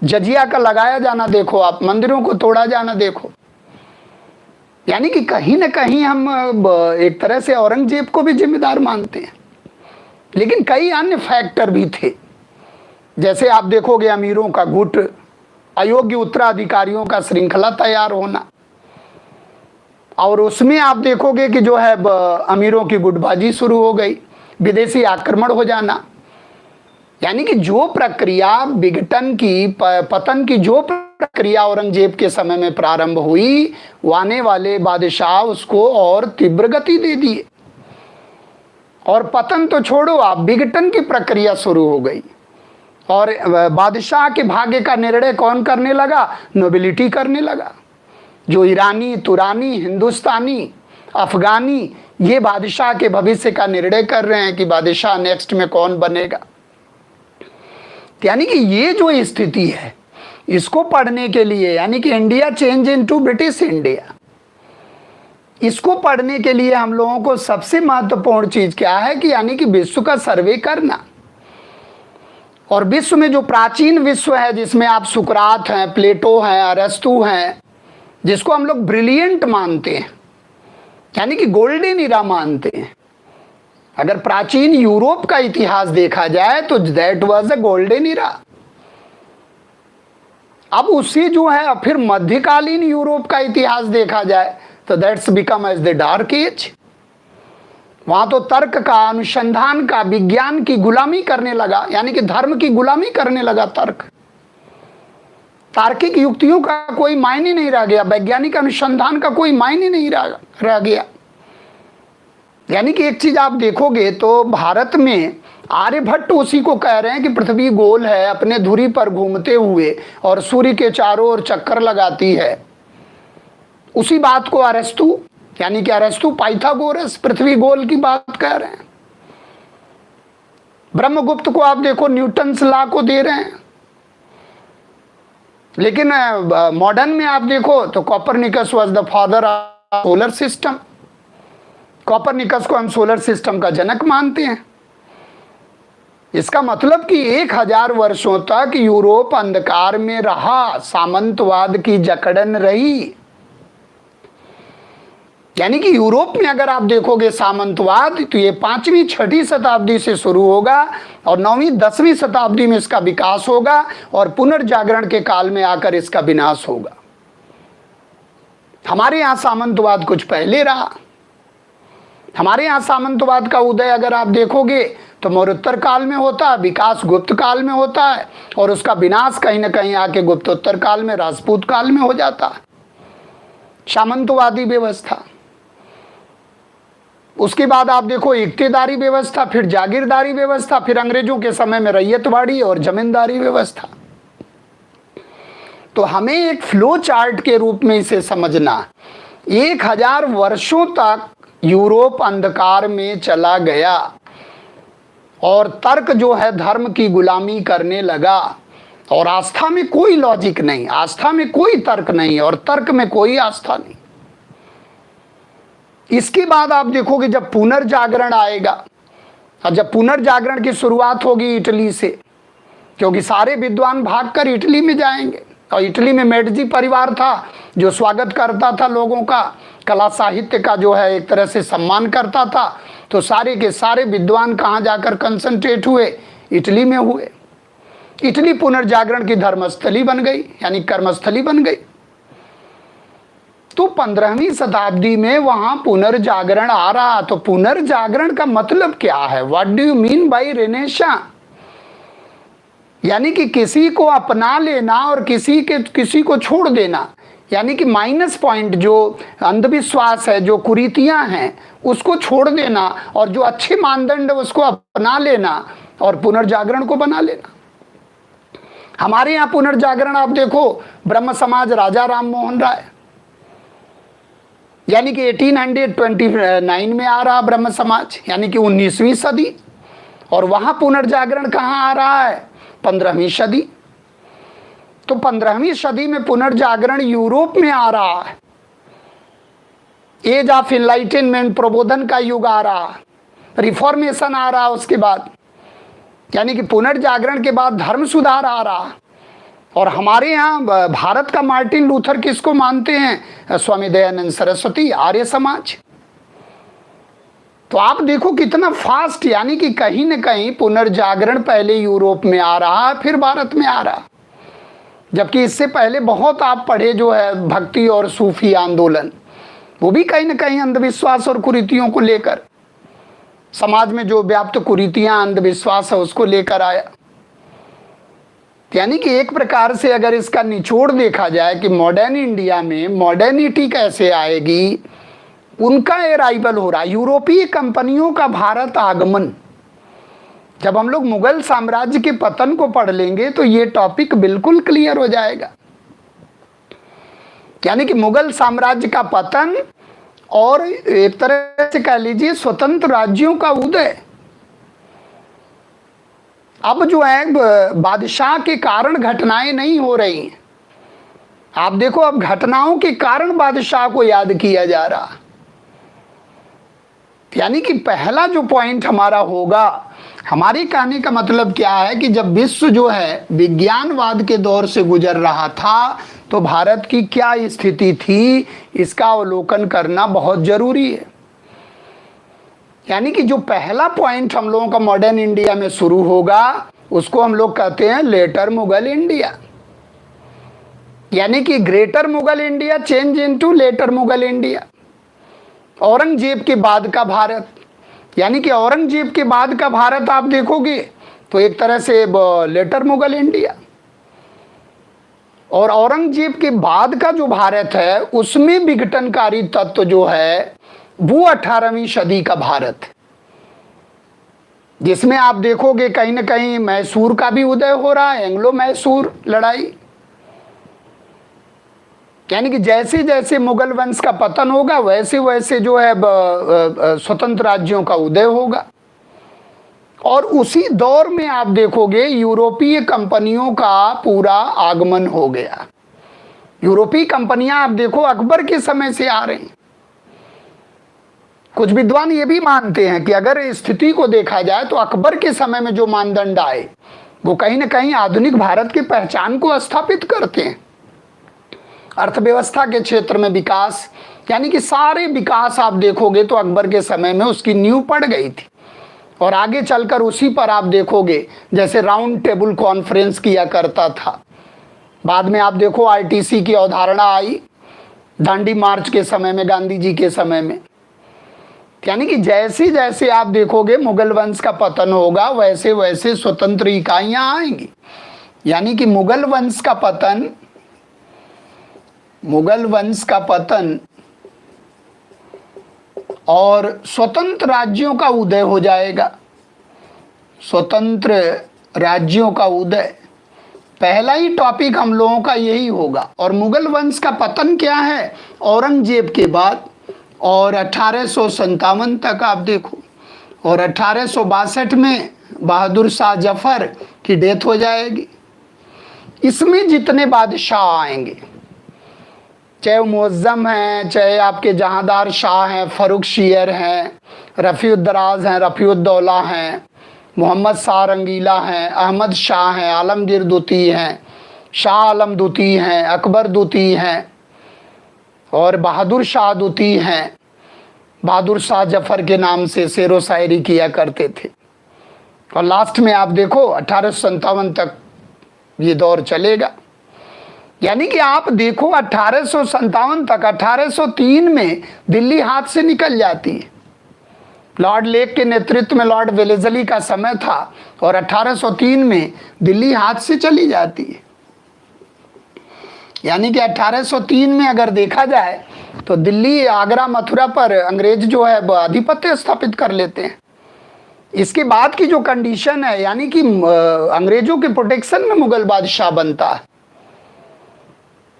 जजिया का लगाया जाना देखो, आप मंदिरों को तोड़ा जाना देखो। यानी कि कहीं ना कहीं हम एक तरह से औरंगजेब को भी जिम्मेदार मानते हैं, लेकिन कई अन्य फैक्टर भी थे। जैसे आप देखोगे अमीरों का गुट, अयोग्य उत्तराधिकारियों का श्रृंखला तैयार होना, और उसमें आप देखोगे कि जो है अमीरों की गुटबाजी शुरू हो गई, विदेशी आक्रमण हो जाना। यानी कि जो प्रक्रिया विघटन की, पतन की जो प्रक्रिया औरंगजेब के समय में प्रारंभ हुई, वो आने वाले बादशाह उसको और तीव्र गति दे दिए, और पतन तो छोड़ो आप, विघटन की प्रक्रिया शुरू हो गई। और बादशाह के भाग्य का निर्णय कौन करने लगा? नोबिलिटी करने लगा। जो ईरानी, तुरानी, हिंदुस्तानी, अफगानी, ये बादशाह के भविष्य का निर्णय कर रहे हैं कि बादशाह नेक्स्ट में कौन बनेगा। यानी कि ये जो स्थिति है, इसको पढ़ने के लिए, यानी कि India change into British India, इसको पढ़ने के लिए हम लोगों को सबसे महत्वपूर्ण चीज क्या है कि यानी कि विश्व का सर्वे करना। और विश्व में जो प्राचीन विश्व है, जिसमें आप सुकरात हैं, प्लेटो हैं, अरस्तु हैं, जिसको हम लोग ब्रिलियंट मानते हैं, यानी कि गोल्डन इरा मानते हैं। अगर प्राचीन यूरोप का इतिहास देखा जाए तो that was a golden era. अब उससे जो है फिर मध्यकालीन यूरोप का इतिहास देखा जाए तो that's become as the Dark Age. वहां तो तर्क का, अनुसंधान का, विज्ञान की गुलामी करने लगा, यानी कि धर्म की गुलामी करने लगा तर्क। तार्किक युक्तियों का कोई मायने नहीं रह गया, वैज्ञानिक अनुसंधान का कोई मायने नहीं रह गया। यानी कि एक चीज आप देखोगे तो भारत में आर्यभट्ट उसी को कह रहे हैं कि पृथ्वी गोल है, अपने धुरी पर घूमते हुए और सूर्य के चारों ओर चक्कर लगाती है। उसी बात को अरस्तु, यानी कि अरस्तु पाइथागोरस पृथ्वी गोल की बात कह रहे हैं। ब्रह्मगुप्त को आप देखो न्यूटन्स लॉ को दे रहे हैं। लेकिन मॉडर्न में आप देखो तो Copernicus was the father of solar system. Copernicus को हम सोलर सिस्टम का जनक मानते हैं। इसका मतलब कि 1000 वर्षों तक यूरोप अंधकार में रहा, सामंतवाद की जकड़न रही। यानी कि यूरोप में अगर आप देखोगे सामंतवाद तो ये 5वीं 6वीं शताब्दी से शुरू होगा और 9वीं 10वीं शताब्दी में इसका विकास होगा और पुनर्जागरण के काल में आकर इसका विनाश होगा। हमारे यहाँ सामंतवाद कुछ पहले रहा। हमारे यहाँ सामंतवाद का उदय अगर आप देखोगे तो मौर्योत्तर काल में होता है, विकास गुप्त काल में होता है और उसका विनाश कहीं ना कहीं आके गुप्तोत्तर काल में, राजपूत काल में हो जाता है। सामंतवादी व्यवस्था उसके बाद आप देखो इक्तेदारी व्यवस्था, फिर जागीरदारी व्यवस्था, फिर अंग्रेजों के समय में रैयतवाड़ी और जमींदारी व्यवस्था। तो हमें एक फ्लो चार्ट के रूप में इसे समझना। 1000 वर्षों तक यूरोप अंधकार में चला गया और तर्क जो है धर्म की गुलामी करने लगा, और आस्था में कोई लॉजिक नहीं, आस्था में कोई तर्क नहीं, और तर्क में कोई आस्था नहीं। इसके बाद आप देखोगे जब पुनर्जागरण आएगा, और जब पुनर्जागरण की शुरुआत होगी इटली से, क्योंकि सारे विद्वान भागकर इटली में जाएंगे, और इटली में मेडिची परिवार था जो स्वागत करता था लोगों का, कला साहित्य का जो है एक तरह से सम्मान करता था। तो सारे के सारे विद्वान कहाँ जाकर कंसंट्रेट हुए? इटली में हुए। इटली पुनर्जागरण की धर्मस्थली बन गई, यानी कर्मस्थली बन गई। तो 15वीं शताब्दी में वहां पुनर्जागरण आ रहा। तो पुनर्जागरण का मतलब क्या है? What do you mean by renaissance? यानी कि किसी को अपना लेना और किसी को छोड़ देना, यानी कि माइनस पॉइंट जो अंधविश्वास है, जो कुरीतियां हैं, उसको छोड़ देना, और जो अच्छे मानदंड है उसको अपना लेना और पुनर्जागरण को बना लेना। हमारे यहाँ पुनर्जागरण आप देखो, ब्रह्म समाज राजा राम मोहन राय, यानी कि 1829 में आ रहा ब्रह्म समाज, यानी कि 19वीं सदी। और वहां पुनर्जागरण कहाँ आ रहा है? 15वीं सदी। तो 15वीं सदी में पुनर्जागरण यूरोप में आ रहा है। एज ऑफ इनलाइटनमेंट, प्रबोधन का युग आ रहा, रिफॉर्मेशन आ रहा उसके बाद, यानी कि पुनर्जागरण के बाद धर्म सुधार आ रहा। और हमारे यहाँ भारत का मार्टिन लूथर किसको मानते हैं? स्वामी दयानंद सरस्वती, आर्य समाज। तो आप देखो कितना फास्ट, यानी कि कहीं न कहीं पुनर्जागरण पहले यूरोप में आ रहा, फिर भारत में आ रहा। जबकि इससे पहले बहुत आप पढ़े जो है भक्ति और सूफी आंदोलन, वो भी कहीं न कहीं अंधविश्वास और कुरीतियों को लेकर, समाज में जो व्याप्त कुरीतियां अंधविश्वास है उसको लेकर आया। यानी कि एक प्रकार से अगर इसका निचोड़ देखा जाए कि मॉडर्न इंडिया में मॉडर्निटी कैसे आएगी, उनका अराइवल हो रहा, यूरोपीय कंपनियों का भारत आगमन। जब हम लोग मुगल साम्राज्य के पतन को पढ़ लेंगे तो ये टॉपिक बिल्कुल क्लियर हो जाएगा। यानी कि मुगल साम्राज्य का पतन और एक तरह से कह लीजिए स्वतंत्र राज्यों का उदय। अब जो है बादशाह के कारण घटनाएं नहीं हो रही। आप देखो अब घटनाओं के कारण बादशाह को याद किया जा रहा। यानी कि पहला जो पॉइंट हमारा होगा, हमारे कहने का मतलब क्या है कि जब विश्व जो है विज्ञानवाद के दौर से गुजर रहा था, तो भारत की क्या स्थिति थी, इसका अवलोकन करना बहुत जरूरी है। यानी कि जो पहला पॉइंट हम लोगों का मॉडर्न इंडिया में शुरू होगा, उसको हम लोग कहते हैं लेटर मुगल इंडिया। यानी कि greater Mughal India change into later Mughal India. Aurangzeb के बाद का भारत, यानी कि औरंगजेब के बाद का भारत आप देखोगे तो एक तरह से लेटर मुगल इंडिया। और औरंगजेब के बाद का जो भारत है उसमें विघटनकारी तत्व जो है वो 18वीं सदी का भारत, जिसमें आप देखोगे कहीं ना कहीं मैसूर का भी उदय हो रहा है, एंग्लो मैसूर लड़ाई। यानी कि जैसे जैसे मुगल वंश का पतन होगा वैसे वैसे जो है स्वतंत्र राज्यों का उदय होगा। और उसी दौर में आप देखोगे यूरोपीय कंपनियों का पूरा आगमन हो गया। यूरोपीय कंपनियां आप देखो अकबर के समय से आ रही। कुछ विद्वान ये भी मानते हैं कि अगर स्थिति को देखा जाए तो अकबर के समय में जो मानदंड आए वो कहीं ना कहीं आधुनिक भारत की पहचान को स्थापित करते हैं। अर्थव्यवस्था के क्षेत्र में विकास, यानी कि सारे विकास आप देखोगे तो अकबर के समय में उसकी नींव पड़ गई थी। और आगे चलकर उसी पर आप देखोगे जैसे राउंड टेबल कॉन्फ्रेंस किया करता था। बाद में आप देखो आरटीसी की अवधारणा आई दांडी मार्च के समय में, गांधी जी के समय में। यानी कि जैसे जैसे आप देखोगे मुगल वंश का पतन होगा वैसे वैसे स्वतंत्र इकाइयां आएंगी। यानी कि मुगल वंश का पतन और स्वतंत्र राज्यों का उदय हो जाएगा। स्वतंत्र राज्यों का उदय, पहला ही टॉपिक हम लोगों का यही होगा। और मुगल वंश का पतन क्या है, औरंगजेब के बाद, और 1857 तक आप देखो, और 1862 में बहादुर शाह जफर की डेथ हो जाएगी। इसमें जितने बादशाह आएंगे, चाहे वो मुअज्जम हैं, चाहे आपके जहांदार शाह हैं, फरुख शियर हैं, रफ़ीउद्दराज हैं, रफ़ीउद्दौला हैं, मोहम्मद शाह रंगीला हैं, अहमद शाह हैं, आलमगीर दूती हैं, शाह आलम दूती हैं, अकबर दूती हैं, और बहादुर शाह दूती हैं। बहादुर शाह जफर के नाम से शेरो शायरी किया करते थे। और लास्ट में आप देखो 1857 तक ये दौर चलेगा। यानी कि आप देखो 1857 तक, 1803 में दिल्ली हाथ से निकल जाती है। लॉर्ड लेक के नेतृत्व में लॉर्ड वेलेस्ली का समय था, और 1803 में दिल्ली हाथ से चली जाती है। यानी कि 1803 में अगर देखा जाए तो दिल्ली, आगरा, मथुरा पर अंग्रेज जो है वो आधिपत्य स्थापित कर लेते हैं। इसके बाद की जो कंडीशन है, यानी कि अंग्रेजों के प्रोटेक्शन में मुगल बादशाह बनता है।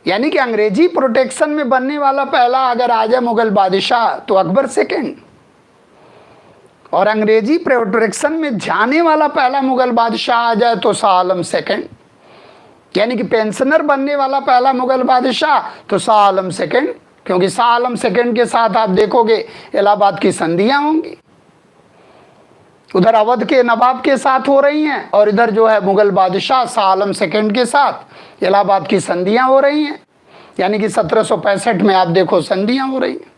यानी कि अंग्रेजी प्रोटेक्शन में बनने वाला पहला अगर आ जाए मुगल बादशाह तो अकबर सेकेंड, और अंग्रेजी प्रोटेक्शन में जाने वाला पहला मुगल बादशाह आ जाए तो शाह आलम सेकेंड। यानी कि पेंशनर बनने वाला पहला मुगल बादशाह तो शाह आलम सेकेंड, क्योंकि शाह आलम सेकेंड के साथ आप देखोगे इलाहाबाद की संधियां होंगी। उधर अवध के नवाब के साथ हो रही हैं, और इधर जो है मुगल बादशाह शाह आलम सेकेंड के साथ इलाहाबाद की संधियां हो रही हैं। यानी कि 1765 में आप देखो संधियां हो रही हैं,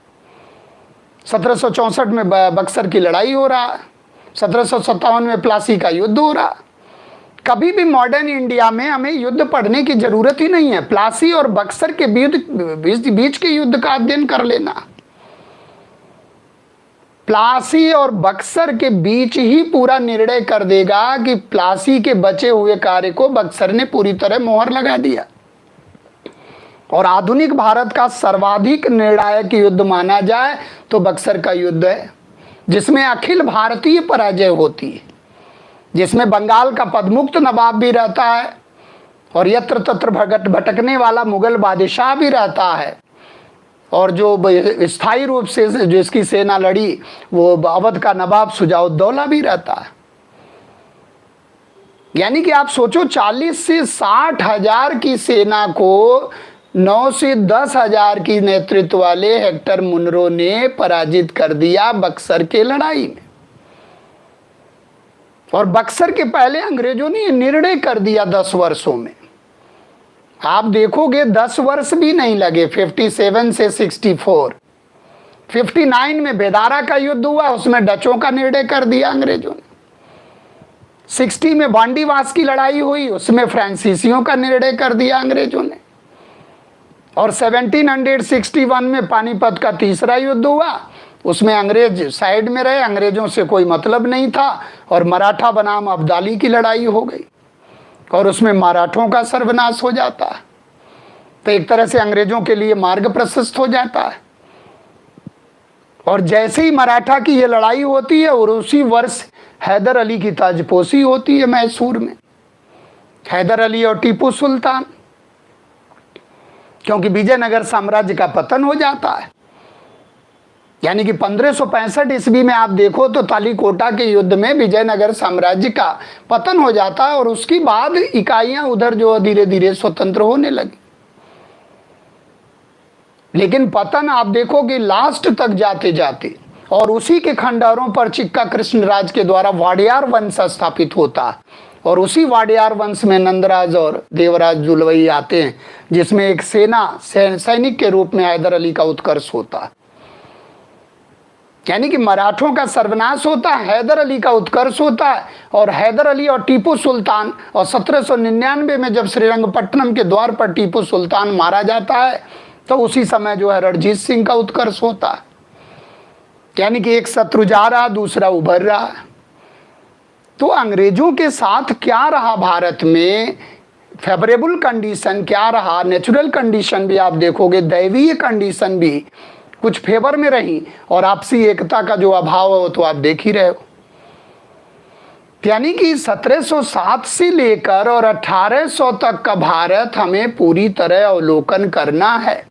1764 में बक्सर की लड़ाई हो रहा है, 1757 में प्लासी का युद्ध हो रहा। कभी भी मॉडर्न इंडिया में हमें युद्ध पढ़ने की जरूरत ही नहीं है। प्लासी और बक्सर के बीच के युद्ध का अध्ययन कर लेना। प्लासी और बक्सर के बीच ही पूरा निर्णय कर देगा कि प्लासी के बचे हुए कार्य को बक्सर ने पूरी तरह मोहर लगा दिया। और आधुनिक भारत का सर्वाधिक निर्णायक युद्ध माना जाए तो बक्सर का युद्ध है, जिसमें अखिल भारतीय पराजय होती है, जिसमें बंगाल का पदमुक्त नवाब भी रहता है, और यत्र तत्र भटकने वाला मुगल बादशाह भी रहता है, और जो स्थायी रूप से जिसकी सेना लड़ी वो अवध का नवाब शुजाउद्दौला भी रहता है। यानी कि आप सोचो 40 से 60 हजार की सेना को 9 से 10 हजार की नेतृत्व वाले हेक्टर मुनरो ने पराजित कर दिया बक्सर के लड़ाई में। और बक्सर के पहले अंग्रेजों ने निर्णय कर दिया 10 वर्षों में। आप देखोगे 10 वर्ष भी नहीं लगे, 57 से 64, 59 में बेदारा का युद्ध हुआ, उसमें डचों का निर्णय कर दिया अंग्रेजों ने। 60 में बांडीवास की लड़ाई हुई, उसमें फ्रांसीसियों का निर्णय कर दिया अंग्रेजों ने। और 1761 में पानीपत का तीसरा युद्ध हुआ, उसमें अंग्रेज साइड में रहे, अंग्रेजों से कोई मतलब नहीं था, और मराठा बनाम अब्दाली की लड़ाई हो गई, और उसमें मराठों का सर्वनाश हो जाता है। तो एक तरह से अंग्रेजों के लिए मार्ग प्रशस्त हो जाता है। और जैसे ही मराठा की ये लड़ाई होती है, और उसी वर्ष हैदर अली की ताजपोशी होती है मैसूर में, हैदर अली और टीपू सुल्तान, क्योंकि विजयनगर साम्राज्य का पतन हो जाता है। यानी कि 1565 ईस्वी में आप देखो तो तालीकोटा के युद्ध में विजयनगर साम्राज्य का पतन हो जाता है, और उसके बाद इकाइयां उधर जो धीरे धीरे स्वतंत्र होने लगी। लेकिन पतन आप देखोगे लास्ट तक जाते जाते, और उसी के खंडहरों पर चिक्का कृष्णराज के द्वारा वाडियार वंश स्थापित होता है, और उसी वाडियार वंश में नंदराज और देवराज जुलवई आते हैं, जिसमें एक सैनिक के रूप में हैदर अली का उत्कर्ष होता है। यानी कि मराठों का सर्वनाश होता है, हैदर अली का उत्कर्ष होता है। और हैदर अली और टीपू सुल्तान, और 1799 में जब श्रीरंगपट्टनम के द्वार पर टीपू सुल्तान मारा जाता है, तो उसी समय जो है रणजीत सिंह का उत्कर्ष होता है। यानी कि एक शत्रु जा रहा, दूसरा उभर रहा। तो अंग्रेजों के साथ क्या रहा भारत में, फेवरेबल कंडीशन क्या रहा, नेचुरल कंडीशन भी आप देखोगे, दैवीय कंडीशन भी कुछ फेवर में रही, और आपसी एकता का जो अभाव है वो तो आप देख ही रहे हो। यानी कि 1707 से लेकर और 1800 तक का भारत हमें पूरी तरह अवलोकन करना है,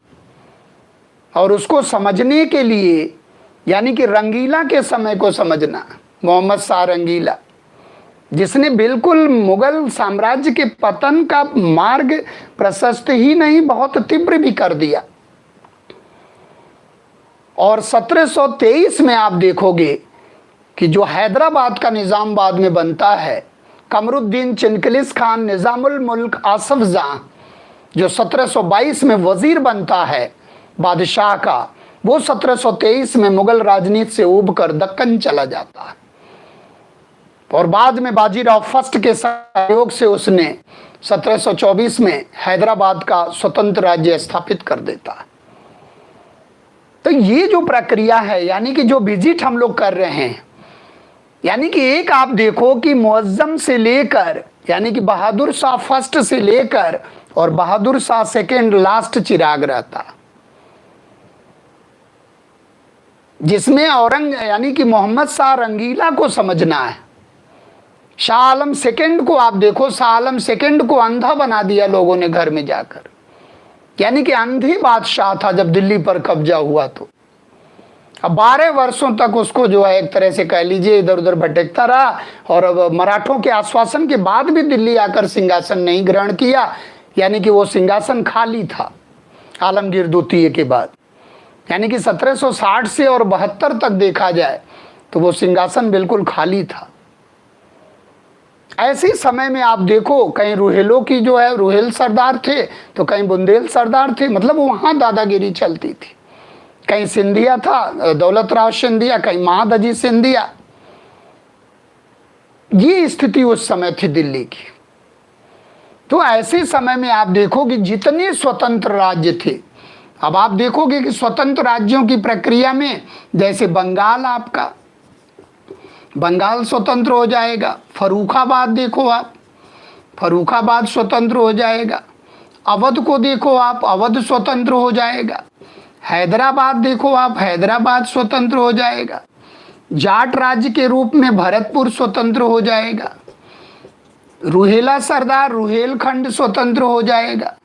और उसको समझने के लिए यानी कि रंगीला के समय को समझना। मोहम्मद शाह रंगीला, जिसने बिल्कुल मुगल साम्राज्य के पतन का मार्ग प्रशस्त ही नहीं बहुत तीव्र भी कर दिया। और 1723 में आप देखोगे कि जो हैदराबाद का निज़ाम बाद में बनता है, कमरुद्दीन चिनकिलिस खान निज़ामुल मुल्क आसफ जहाँ, जो 1722 में वजीर बनता है बादशाह का, वो 1723 में मुगल राजनीति से ऊब कर दक्कन चला जाता है, और बाद में बाजीराव फर्स्ट के सहयोग से उसने 1724 में हैदराबाद का स्वतंत्र राज्य स्थापित कर देता है। तो ये जो प्रक्रिया है, यानी कि जो विजिट हम लोग कर रहे हैं, यानी कि एक आप देखो कि मुअज्जम से लेकर यानी कि बहादुर शाह फर्स्ट से लेकर और बहादुर शाह सेकेंड लास्ट चिराग रहता, जिसमें औरंग यानी कि मोहम्मद शाह रंगीला को समझना है। शाह आलम सेकेंड को आप देखो, शाह आलम सेकेंड को अंधा बना दिया लोगों ने घर में जाकर, यानी कि अंधी बादशाह था जब दिल्ली पर कब्जा हुआ। तो अब 12 वर्षों तक उसको जो है एक तरह से कह लीजिए इधर उधर भटकता रहा, और अब मराठों के आश्वासन के बाद भी दिल्ली आकर सिंहासन नहीं ग्रहण किया, यानी कि वो सिंहासन खाली था आलमगीर द्वितीय के बाद। यानी कि 1760 से और 72 तक देखा जाए तो वो सिंहासन बिल्कुल खाली था। ऐसे समय में आप देखो कहीं रुहेलों की जो है रुहेल सरदार थे, तो कहीं बुंदेल सरदार थे, मतलब वहाँ दादागिरी चलती थी। कहीं सिंधिया था, दौलत राव सिंधिया, कहीं महादजी सिंधिया। ये स्थिति उस समय थी दिल्ली की। तो ऐसे समय में आप देखोगे जितने स्वतंत्र राज्य थे, अब आप देखोगे कि स्वतंत्र राज्यों की प्रक्रिया में जैसे बंगाल, आपका बंगाल स्वतंत्र हो जाएगा, फर्रुखाबाद देखो आप, फर्रुखाबाद स्वतंत्र हो जाएगा, अवध को देखो आप, अवध स्वतंत्र हो जाएगा, हैदराबाद देखो आप, हैदराबाद स्वतंत्र हो जाएगा, जाट राज्य के रूप में भरतपुर स्वतंत्र हो जाएगा, रुहेला सरदार रुहेलखंड स्वतंत्र हो जाएगा,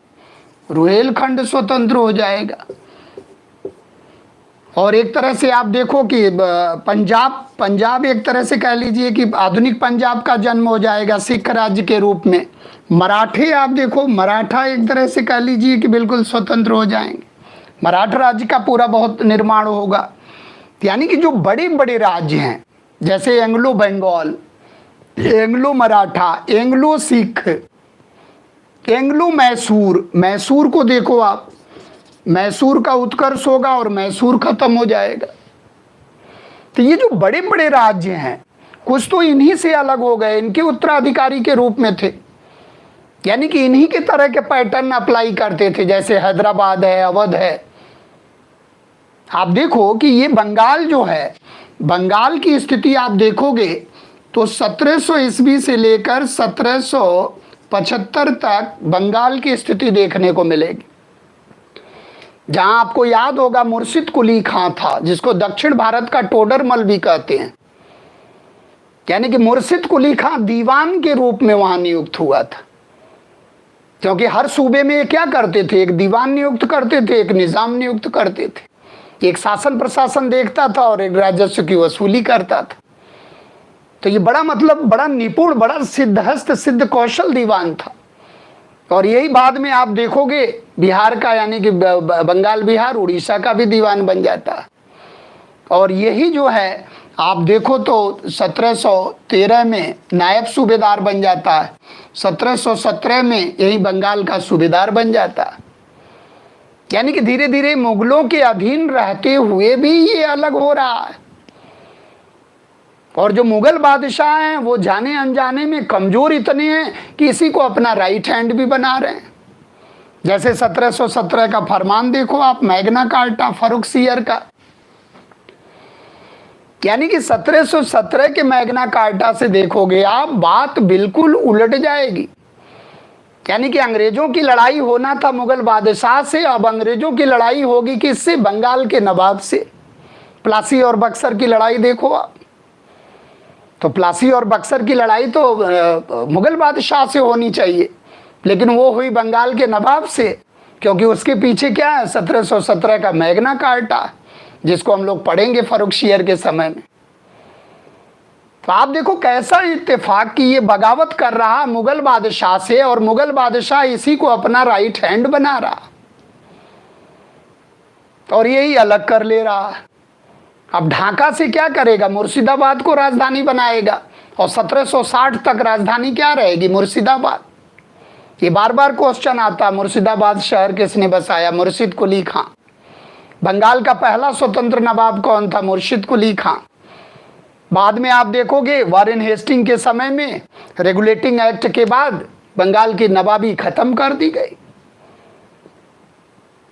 रुहेलखंड स्वतंत्र हो जाएगा। और एक तरह से आप देखो कि पंजाब एक तरह से कह लीजिए कि आधुनिक पंजाब का जन्म हो जाएगा सिख राज्य के रूप में। मराठे आप देखो, मराठा एक तरह से कह लीजिए कि बिल्कुल स्वतंत्र हो जाएंगे, मराठा राज्य का पूरा बहुत निर्माण होगा। यानी कि जो बड़े बड़े राज्य हैं जैसे Anglo Bengal, Anglo Maratha, Anglo Sikh, Anglo Mysore, Mysore को देखो आप, मैसूर का उत्कर्ष होगा और मैसूर खत्म हो जाएगा। तो ये जो बड़े बड़े राज्य हैं कुछ तो इन्हीं से अलग हो गए, इनके उत्तराधिकारी के रूप में थे, यानी कि इन्हीं के तरह के पैटर्न अप्लाई करते थे, जैसे हैदराबाद है, अवध है। आप देखो कि ये बंगाल जो है, बंगाल की स्थिति आप देखोगे तो 1700 ईस्वी से लेकर 1775 तक बंगाल की स्थिति देखने को मिलेगी, जहां आपको याद होगा मुर्शिद कुली खां था, जिसको दक्षिण भारत का टोडरमल भी कहते हैं। यानी कि मुर्शिद कुली खां दीवान के रूप में वहां नियुक्त हुआ था, क्योंकि हर सूबे में ये क्या करते थे, एक दीवान नियुक्त करते थे, एक निजाम नियुक्त करते थे, एक शासन प्रशासन देखता था और एक राजस्व की वसूली करता था। तो ये बड़ा मतलब बड़ा निपुण, बड़ा सिद्धहस्त, सिद्ध कौशल दीवान था। और यही बाद में आप देखोगे बिहार का, यानी कि बंगाल बिहार उड़ीसा का भी दीवान बन जाता है। और यही जो है आप देखो तो 1713 में नायब सूबेदार बन जाता है, 1717 में यही बंगाल का सूबेदार बन जाता है। यानी कि धीरे धीरे मुगलों के अधीन रहते हुए भी ये अलग हो रहा है। और जो मुगल बादशाह हैं वो जाने अनजाने में कमजोर इतने हैं कि इसी को अपना राइट हैंड भी बना रहे हैं। जैसे 1717 का फरमान देखो आप, मैग्ना कार्टा फर्रुखसियर का, यानी कि 1717 के मैग्ना कार्टा से देखोगे आप बात बिल्कुल उलट जाएगी। यानी कि अंग्रेजों की लड़ाई होना था मुगल बादशाह से, अब अंग्रेजों की लड़ाई होगी किससे? बंगाल के नवाब से। प्लासी और बक्सर की लड़ाई देखो आप, तो प्लासी और बक्सर की लड़ाई तो मुगल बादशाह से होनी चाहिए, लेकिन वो हुई बंगाल के नवाब से, क्योंकि उसके पीछे क्या है? 1717 का मैग्ना कार्टा, जिसको हम लोग पढ़ेंगे फर्रुखशियर के समय में। तो आप देखो कैसा इत्तेफाक कि ये बगावत कर रहा मुगल बादशाह से, और मुगल बादशाह इसी को अपना राइट हैंड बना रहा और यही अलग कर ले रहा। अब ढाका से क्या करेगा? मुर्शिदाबाद को राजधानी बनाएगा, और 1760 तक राजधानी क्या रहेगी? मुर्शिदाबाद। ये बार बार क्वेश्चन आता, मुर्शिदाबाद शहर किसने बसाया? मुर्शिद कुली खां। बंगाल का पहला स्वतंत्र नवाब कौन था? मुर्शिद कुली खां। बाद में आप देखोगे वारेन हेस्टिंग के समय में रेगुलेटिंग एक्ट के बाद बंगाल की नवाबी खत्म कर दी गई।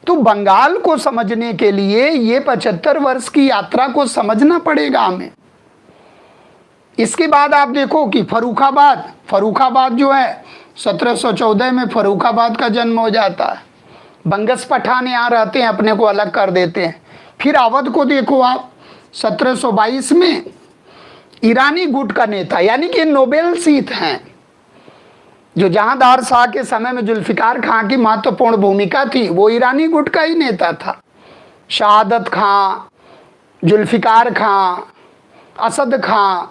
तो बंगाल को समझने के लिए ये 75 वर्ष की यात्रा को समझना पड़ेगा हमें। इसके बाद आप देखो कि फर्रुखाबाद जो है 1714 में फर्रुखाबाद का जन्म हो जाता है। बंगस पठान यहाँ रहते हैं, अपने को अलग कर देते हैं। फिर अवध को देखो आप, 1722 में ईरानी गुट का नेता, यानी कि नोबेल सीट हैं, जो जहांदार शाह के समय में जुल्फिकार खां की महत्वपूर्ण भूमिका थी, वो ईरानी गुट का ही नेता था। शहादत खां, जुल्फिकार खां, असद खां,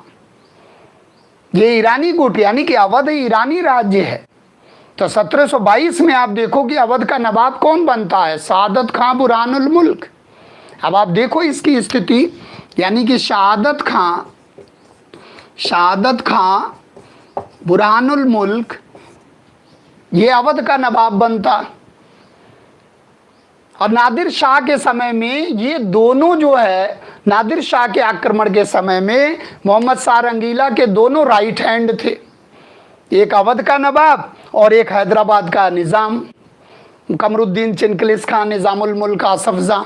ये ईरानी गुट, यानी कि अवध ईरानी राज्य है। तो 1722 में आप देखो कि अवध का नवाब कौन बनता है? शहादत खां बुरहानुल मुल्क। अब आप देखो इसकी स्थिति, यानी कि शहादत खां बुरहानुल मुल्क, ये अवध का नवाब बनता। और नादिर शाह के समय में ये दोनों जो है, नादिर शाह के आक्रमण के समय में मोहम्मद शाह रंगीला के दोनों राइट हैंड थे, एक अवध का नवाब और एक हैदराबाद का निज़ाम, कमरुद्दीन चिनकलिस खान, निज़ामुल मुल्क आसफ जाह,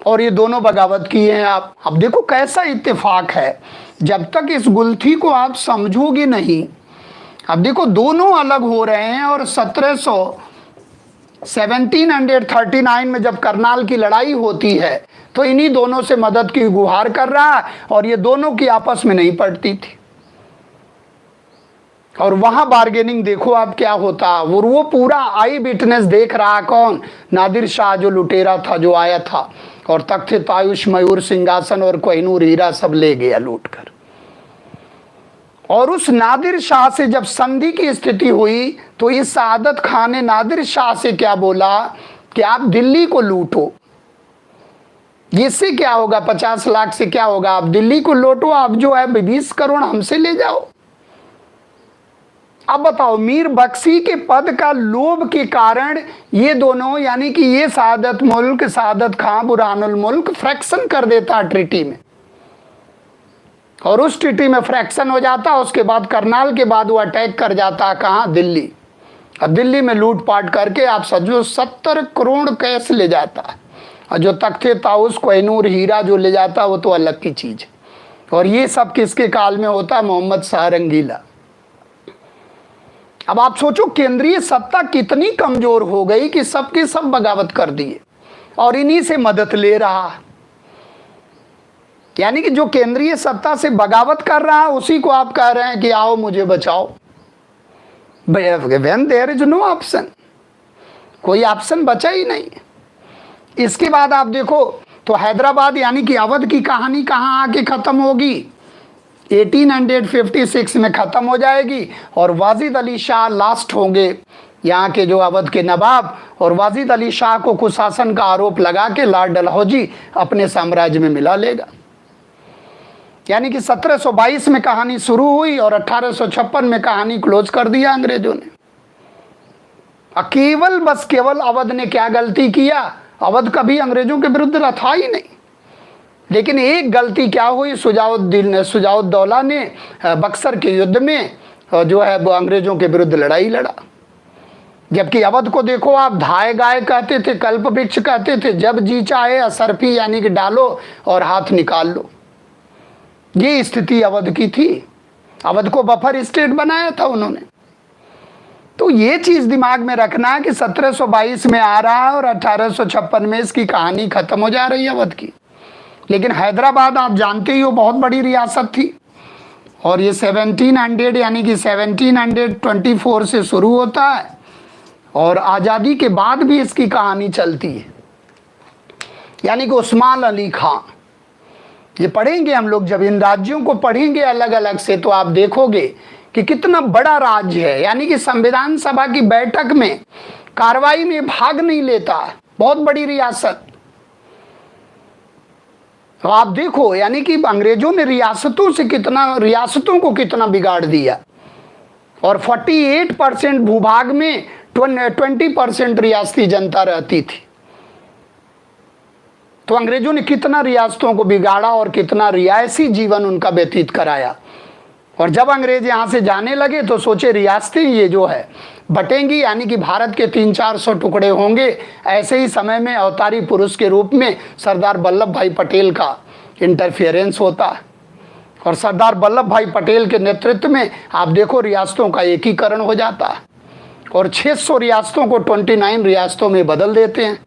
और ये दोनों बगावत किए हैं आप। अब देखो कैसा इत्तेफाक है, जब तक इस गुलथी को आप समझोगे नहीं। अब देखो दोनों अलग हो रहे हैं, और 1739 में जब करनाल की लड़ाई होती है तो इन्हीं दोनों से मदद की गुहार कर रहा, और ये दोनों की आपस में नहीं पड़ती थी। और वहां बार्गेनिंग देखो आप क्या होता, वो पूरा आई विटनेस देख रहा। कौन? नादिर शाह, जो लुटेरा था, जो आया था और तख्त तायुश, मयूर, सिंहासन और कोहिनूर हीरा सब ले गया लूट कर। और उस नादिर शाह से जब संधि की स्थिति हुई तो इस शहादत खान ने नादिर शाह से क्या बोला कि आप दिल्ली को लूटो, इससे क्या होगा? 50 लाख से क्या होगा? आप दिल्ली को लूटो, आप जो है 20 करोड़ हमसे ले जाओ। अब बताओ, मीर बख्शी के पद का लोभ के कारण ये दोनों, यानी कि ये शहादत खां बुरहानुल मुल्क फ्रैक्शन कर देता ट्रीटी में, और उस ट्रीटी में फ्रैक्शन हो जाता। उसके बाद करनाल के बाद वो अटैक कर जाता कहाँ? दिल्ली। अब दिल्ली में लूटपाट करके आप समझो 70 करोड़ कैश ले जाता है, और जो तख्ते ताउस, कोहिनूर हीरा जो ले जाता वो तो अलग की चीज़ है। और ये सब किसके काल में होता? मोहम्मद शाह रंगीला। अब आप सोचो केंद्रीय सत्ता कितनी कमजोर हो गई कि सबके सब बगावत कर दिए, और इन्हीं से मदद ले रहा। यानी कि जो केंद्रीय सत्ता से बगावत कर रहा है उसी को आप कह रहे हैं कि आओ मुझे बचाओ। When there is no option, कोई ऑप्शन बचा ही नहीं। इसके बाद आप देखो तो हैदराबाद यानी कि अवध की कहानी कहाँ आके ख़त्म होगी? 1856 में ख़त्म हो जाएगी, और वाजिद अली शाह लास्ट होंगे यहाँ के जो अवध के नवाब, और वाजिद अली शाह को कुशासन का आरोप लगा के लॉर्ड डलहौजी अपने साम्राज्य में मिला लेगा। यानी कि 1722 में कहानी शुरू हुई और 1856 में कहानी क्लोज कर दिया अंग्रेजों ने। केवल अवध ने क्या गलती किया? अवध कभी अंग्रेजों के विरुद्ध था ही नहीं, लेकिन एक गलती क्या हुई? सुजाउद्दौला ने बक्सर के युद्ध में जो है वो अंग्रेजों के विरुद्ध लड़ाई लड़ा। जबकि अवध को देखो आप, धाय गाय कहते थे, कल्प वृक्ष कहते थे, जब जी चाहे असरफी यानी कि डालो और हाथ निकाल लो। ये स्थिति अवध की थी। अवध को बफर स्टेट बनाया था उन्होंने। तो ये चीज़ दिमाग में रखना है कि 1722 में आ रहा है और 1856 में इसकी कहानी खत्म हो जा रही है अवध की। लेकिन हैदराबाद आप जानते ही हो बहुत बड़ी रियासत थी, और ये 1700 यानी कि 1724 से शुरू होता है और आज़ादी के बाद भी इसकी कहानी चलती है। यानी कि उस्मान अली खां, ये पढ़ेंगे हम लोग, जब इन राज्यों को पढ़ेंगे अलग अलग से तो आप देखोगे कि कितना बड़ा राज्य है। यानी कि संविधान सभा की बैठक में कार्रवाई में भाग नहीं लेता, बहुत बड़ी रियासत। तो आप देखो, यानी कि अंग्रेजों ने रियासतों को कितना बिगाड़ दिया, और 48% भूभाग में 20% रियासती जनता रहती थी। तो अंग्रेजों ने कितना रियासतों को बिगाड़ा और कितना रियासी जीवन उनका व्यतीत कराया। और जब अंग्रेज यहाँ से जाने लगे तो सोचे रियासतें ये जो है बटेंगी, यानी कि भारत के 300-400 टुकड़े होंगे। ऐसे ही समय में अवतारी पुरुष के रूप में सरदार वल्लभ भाई पटेल का इंटरफियरेंस होता है, और सरदार वल्लभ भाई पटेल के नेतृत्व में आप देखो रियासतों का एकीकरण हो जाता है, और 600 रियासतों को 29 रियासतों में बदल देते हैं।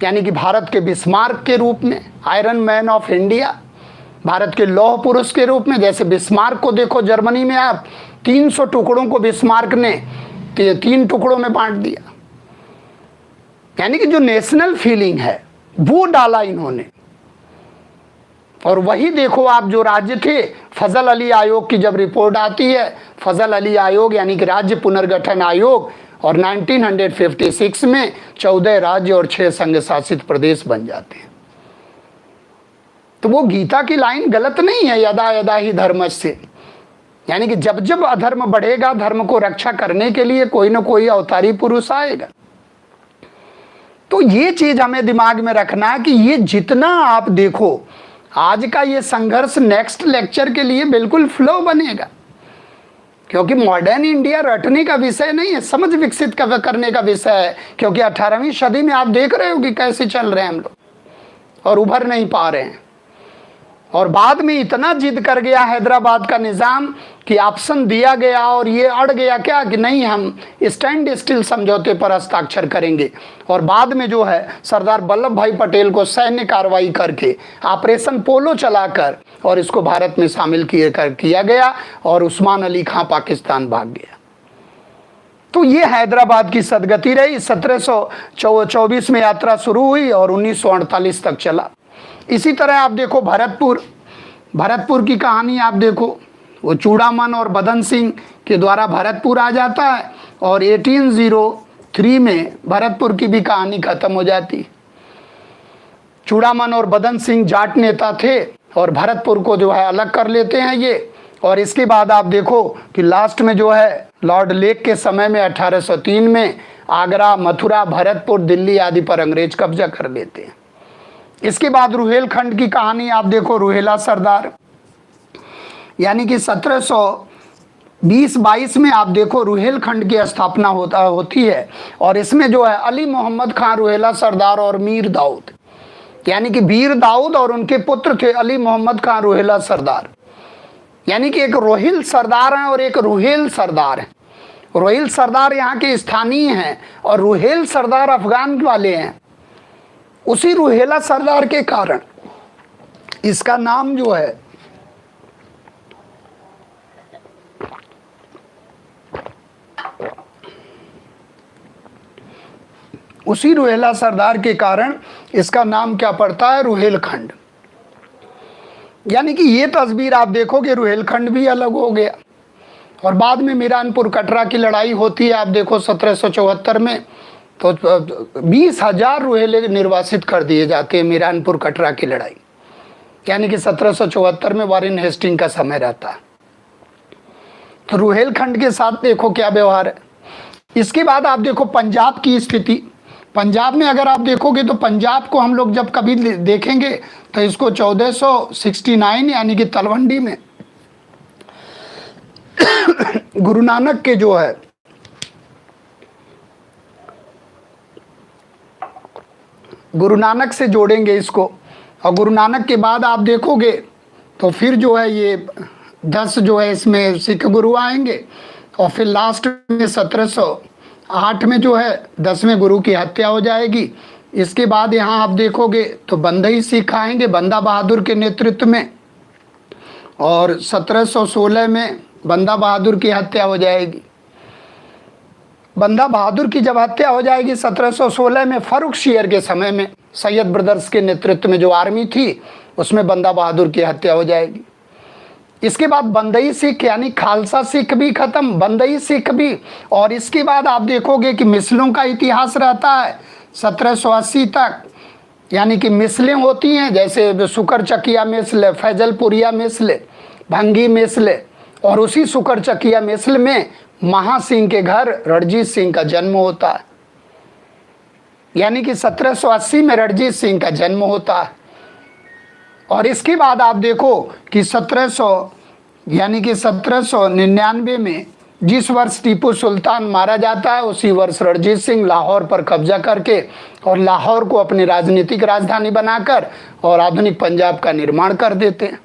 यानी कि भारत के बिस्मार्क के रूप में, iron man of India, Bharat के लौह पुरुष के रूप में। जैसे बिस्मार्क को देखो जर्मनी में, आप 300 टुकड़ों को बिस्मार्क ने 3 टुकड़ों में बांट दिया। यानी कि जो नेशनल फीलिंग है वो डाला इन्होंने। और वही देखो आप, जो राज्य थे, फजल अली आयोग की जब रिपोर्ट आती है, फजल अली आयोग यानी कि राज्य पुनर्गठन आयोग, और 1956 में 14 राज्य और 6 संघ शासित प्रदेश बन जाते हैं। तो वो गीता की लाइन गलत नहीं है, यदा यदा ही धर्मस्य। यानी कि जब जब अधर्म बढ़ेगा, धर्म को रक्षा करने के लिए कोई ना कोई अवतारी पुरुष आएगा। तो ये चीज हमें दिमाग में रखना है कि ये जितना आप देखो, आज का ये संघर्ष नेक्स्ट लेक्चर के लिए बिल्कुल फ्लो बनेगा, क्योंकि मॉडर्न इंडिया रटने का विषय नहीं है, समझ विकसित करने का विषय है। क्योंकि 18वीं सदी में आप देख रहे हो कि कैसे चल रहे हैं हम लोग और उभर नहीं पा रहे हैं। और बाद में इतना जिद कर गया हैदराबाद का निज़ाम कि ऑप्शन दिया गया और ये अड़ गया क्या कि नहीं, हम स्टैंड स्टिल समझौते पर हस्ताक्षर करेंगे। और बाद में जो है सरदार वल्लभ भाई पटेल को सैन्य कार्रवाई करके ऑपरेशन पोलो चलाकर और इसको भारत में शामिल किया गया, और उस्मान अली खां पाकिस्तान भाग गया। तो ये हैदराबाद की सदगति रही। 1724 में यात्रा शुरू हुई और 1948 तक चला। इसी तरह आप देखो भरतपुर की कहानी आप देखो, वो चूड़ामन और बदन सिंह के द्वारा भरतपुर आ जाता है, और 1803 में भरतपुर की भी कहानी खत्म हो जाती। चूड़ामन और बदन सिंह जाट नेता थे और भरतपुर को जो है अलग कर लेते हैं ये। और इसके बाद आप देखो कि लास्ट में जो है लॉर्ड लेक के समय में 1803 में आगरा, मथुरा, भरतपुर, दिल्ली आदि पर अंग्रेज कब्जा कर लेते हैं। इसके बाद रुहेलखंड की कहानी आप देखो, रुहेला सरदार, यानी कि 1720-22 में आप देखो रुहेलखंड की स्थापना होती है। और इसमें जो है अली मोहम्मद खान रुहेला सरदार और मीर दाऊद, यानी कि वीर दाऊद और उनके पुत्र थे अली मोहम्मद खान रुहेला सरदार। यानी कि एक रोहिल सरदार हैं और एक रुहेल सरदार हैं। रोहिल सरदार यहाँ के स्थानीय हैं और रुहेल सरदार अफगान वाले हैं। उसी रुहेला सरदार के कारण इसका नाम जो है उसी रुहेला सरदार के कारण इसका नाम क्या पड़ता है, रुहेलखंड। यानी कि ये तस्वीर आप देखोगे रुहेलखंड भी अलग हो गया। और बाद में मीरानपुर कटरा की लड़ाई होती है आप देखो 1774 में, तो 20,000 रुहेले निर्वासित कर दिए जाते हैं मीरानपुर कटरा की लड़ाई। यानी कि 1774 में वारेन हेस्टिंग का समय रहता है। तो रुहेलखंड के साथ देखो क्या व्यवहार है। इसके बाद आप देखो पंजाब की स्थिति। पंजाब में अगर आप देखोगे तो पंजाब को हम लोग जब कभी देखेंगे तो इसको 1469 यानी कि तलवंडी में गुरु नानक के जो है गुरु नानक से जोड़ेंगे इसको। और गुरु नानक के बाद आप देखोगे तो फिर जो है ये 10 जो है इसमें सिख गुरु आएंगे और फिर लास्ट में 1708 में जो है 10वें गुरु की हत्या हो जाएगी। इसके बाद यहाँ आप देखोगे तो बंदई सिख आएंगे बंदा बहादुर के नेतृत्व में, और 1716 में बंदा बहादुर की हत्या हो जाएगी। बंदा बहादुर की जब हत्या हो जाएगी 1716 में, फर्रुखशियर के समय में सैयद ब्रदर्स के नेतृत्व में जो आर्मी थी उसमें बंदा बहादुर की हत्या हो जाएगी। इसके बाद बंदई सिख यानी खालसा सिख भी खत्म, बंदई सिख भी। और इसके बाद आप देखोगे कि मिसलों का इतिहास रहता है 1780 तक, यानी कि मिसलें होती हैं जैसे सुकर चकिया मिसल, फैजलपुरिया मिसल, भंगी मिसल, और उसी सुकर चकिया मिसल में महासिंह के घर रणजीत सिंह का जन्म होता है। यानी कि 1780 में रणजीत सिंह का जन्म होता है। और इसके बाद आप देखो कि 1799 में जिस वर्ष टीपू सुल्तान मारा जाता है उसी वर्ष रणजीत सिंह लाहौर पर कब्जा करके और लाहौर को अपनी राजनीतिक राजधानी बनाकर और आधुनिक पंजाब का निर्माण कर देते हैं।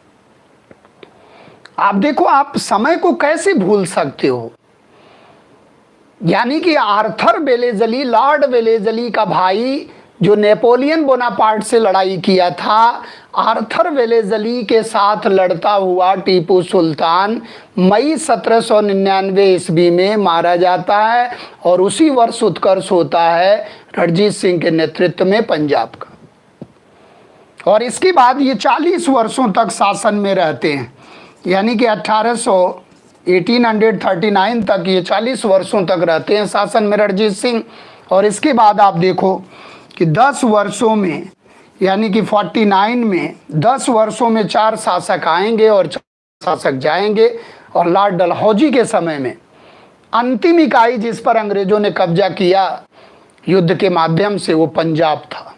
आप देखो, आप समय को कैसे भूल सकते हो। यानी कि आर्थर वेलेज़ली, लॉर्ड वेलेज़ली का भाई जो नेपोलियन बोनापार्ट से लड़ाई किया था, आर्थर वेलेज़ली के साथ लड़ता हुआ टीपू सुल्तान मई 1799 ईस्वी में मारा जाता है और उसी वर्ष उत्कर्ष होता है रणजीत सिंह के नेतृत्व में पंजाब का। और इसके बाद ये 40 वर्षों तक शासन में रहते हैं, यानी कि 1839 तक ये 40 वर्षों तक रहते हैं शासन में रणजीत सिंह। और इसके बाद आप देखो कि 10 वर्षों में, यानी कि 49 में 10 वर्षों में 4 शासक आएंगे और 4 शासक जाएंगे। और लॉर्ड डलहौजी के समय में अंतिम इकाई जिस पर अंग्रेजों ने कब्जा किया युद्ध के माध्यम से वो पंजाब था,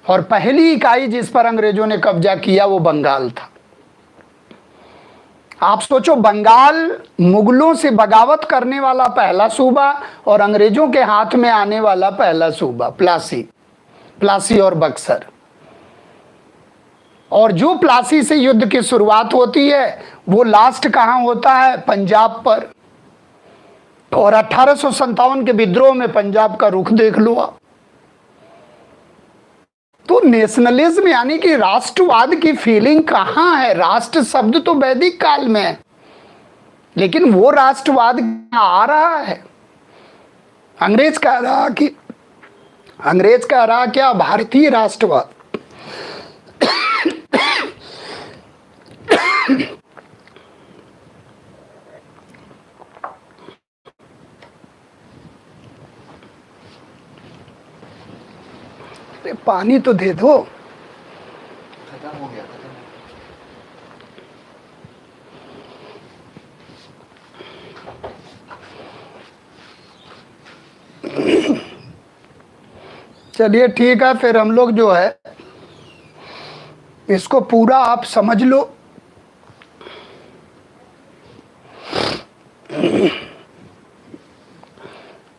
और पहली इकाई जिस पर अंग्रेजों ने कब्जा किया वो बंगाल था। आप सोचो, बंगाल मुगलों से बगावत करने वाला पहला सूबा और अंग्रेजों के हाथ में आने वाला पहला सूबा प्लासी और बक्सर। और जो प्लासी से युद्ध की शुरुआत होती है वो लास्ट कहां होता है? पंजाब पर। और 1857 के विद्रोह में पंजाब का रुख देख लो आप। तो नेशनलिज्म यानी कि राष्ट्रवाद की फीलिंग कहाँ है? राष्ट्र शब्द तो वैदिक काल में है, लेकिन वो राष्ट्रवाद आ रहा है। अंग्रेज कह रहा क्या? भारतीय राष्ट्रवाद। पानी तो दे दो। खत्म हो गया। चलिए ठीक है, फिर हम लोग जो है इसको पूरा आप समझ लो।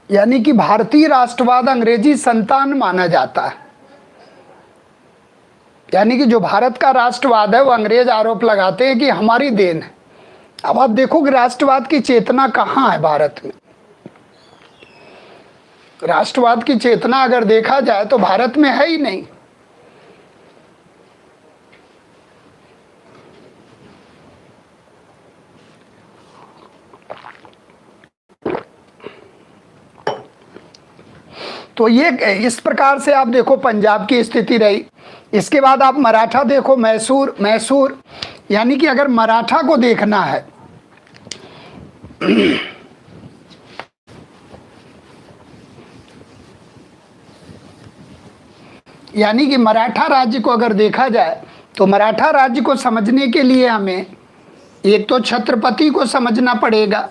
यानी कि भारतीय राष्ट्रवाद अंग्रेजी संतान माना जाता है। यानी कि जो भारत का राष्ट्रवाद है वो अंग्रेज आरोप लगाते हैं कि हमारी देन है। अब आप देखो कि राष्ट्रवाद की चेतना कहाँ है भारत में। राष्ट्रवाद की चेतना अगर देखा जाए तो भारत में है ही नहीं। तो ये इस प्रकार से आप देखो पंजाब की स्थिति रही। इसके बाद आप मराठा देखो, मैसूर यानी कि अगर मराठा को देखना है यानी कि मराठा राज्य को अगर देखा जाए तो मराठा राज्य को समझने के लिए हमें एक तो छत्रपति को समझना पड़ेगा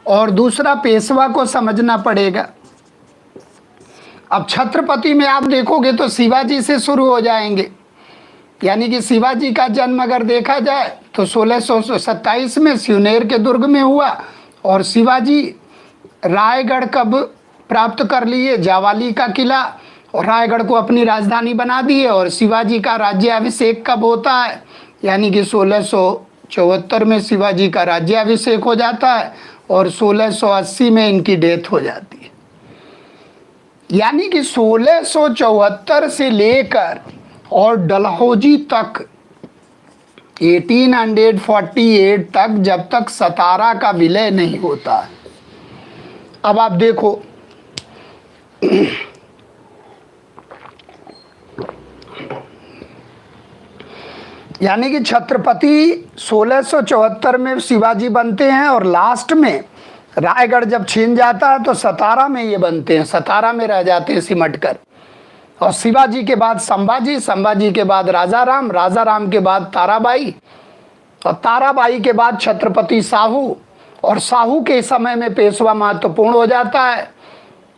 और दूसरा पेशवा को समझना पड़ेगा। अब छत्रपति में आप देखोगे तो शिवाजी से शुरू हो जाएंगे। यानी कि शिवाजी का जन्म अगर देखा जाए तो 1627 में सिवनेर के दुर्ग में हुआ और शिवाजी रायगढ़ कब प्राप्त कर लिए? जावाली का किला, और रायगढ़ को अपनी राजधानी बना दिए। और शिवाजी का राज्याभिषेक कब होता है? यानी कि 1674 में शिवाजी का राज्याभिषेक हो जाता है और 1680 में इनकी डेथ हो जाती है। यानी कि 1674 से लेकर और डलहौजी तक 1848 तक, जब तक सतारा का विलय नहीं होता। अब आप देखो यानी कि छत्रपति 1674 में शिवाजी बनते हैं और लास्ट में रायगढ़ जब छीन जाता है तो सतारा में ये बनते हैं, सतारा में रह जाते हैं सिमट कर। और शिवाजी के बाद संभाजी, संभाजी के बाद राजाराम, राजाराम के बाद ताराबाई, और ताराबाई के बाद छत्रपति साहू, और साहू के समय में पेशवा महत्वपूर्ण हो जाता है।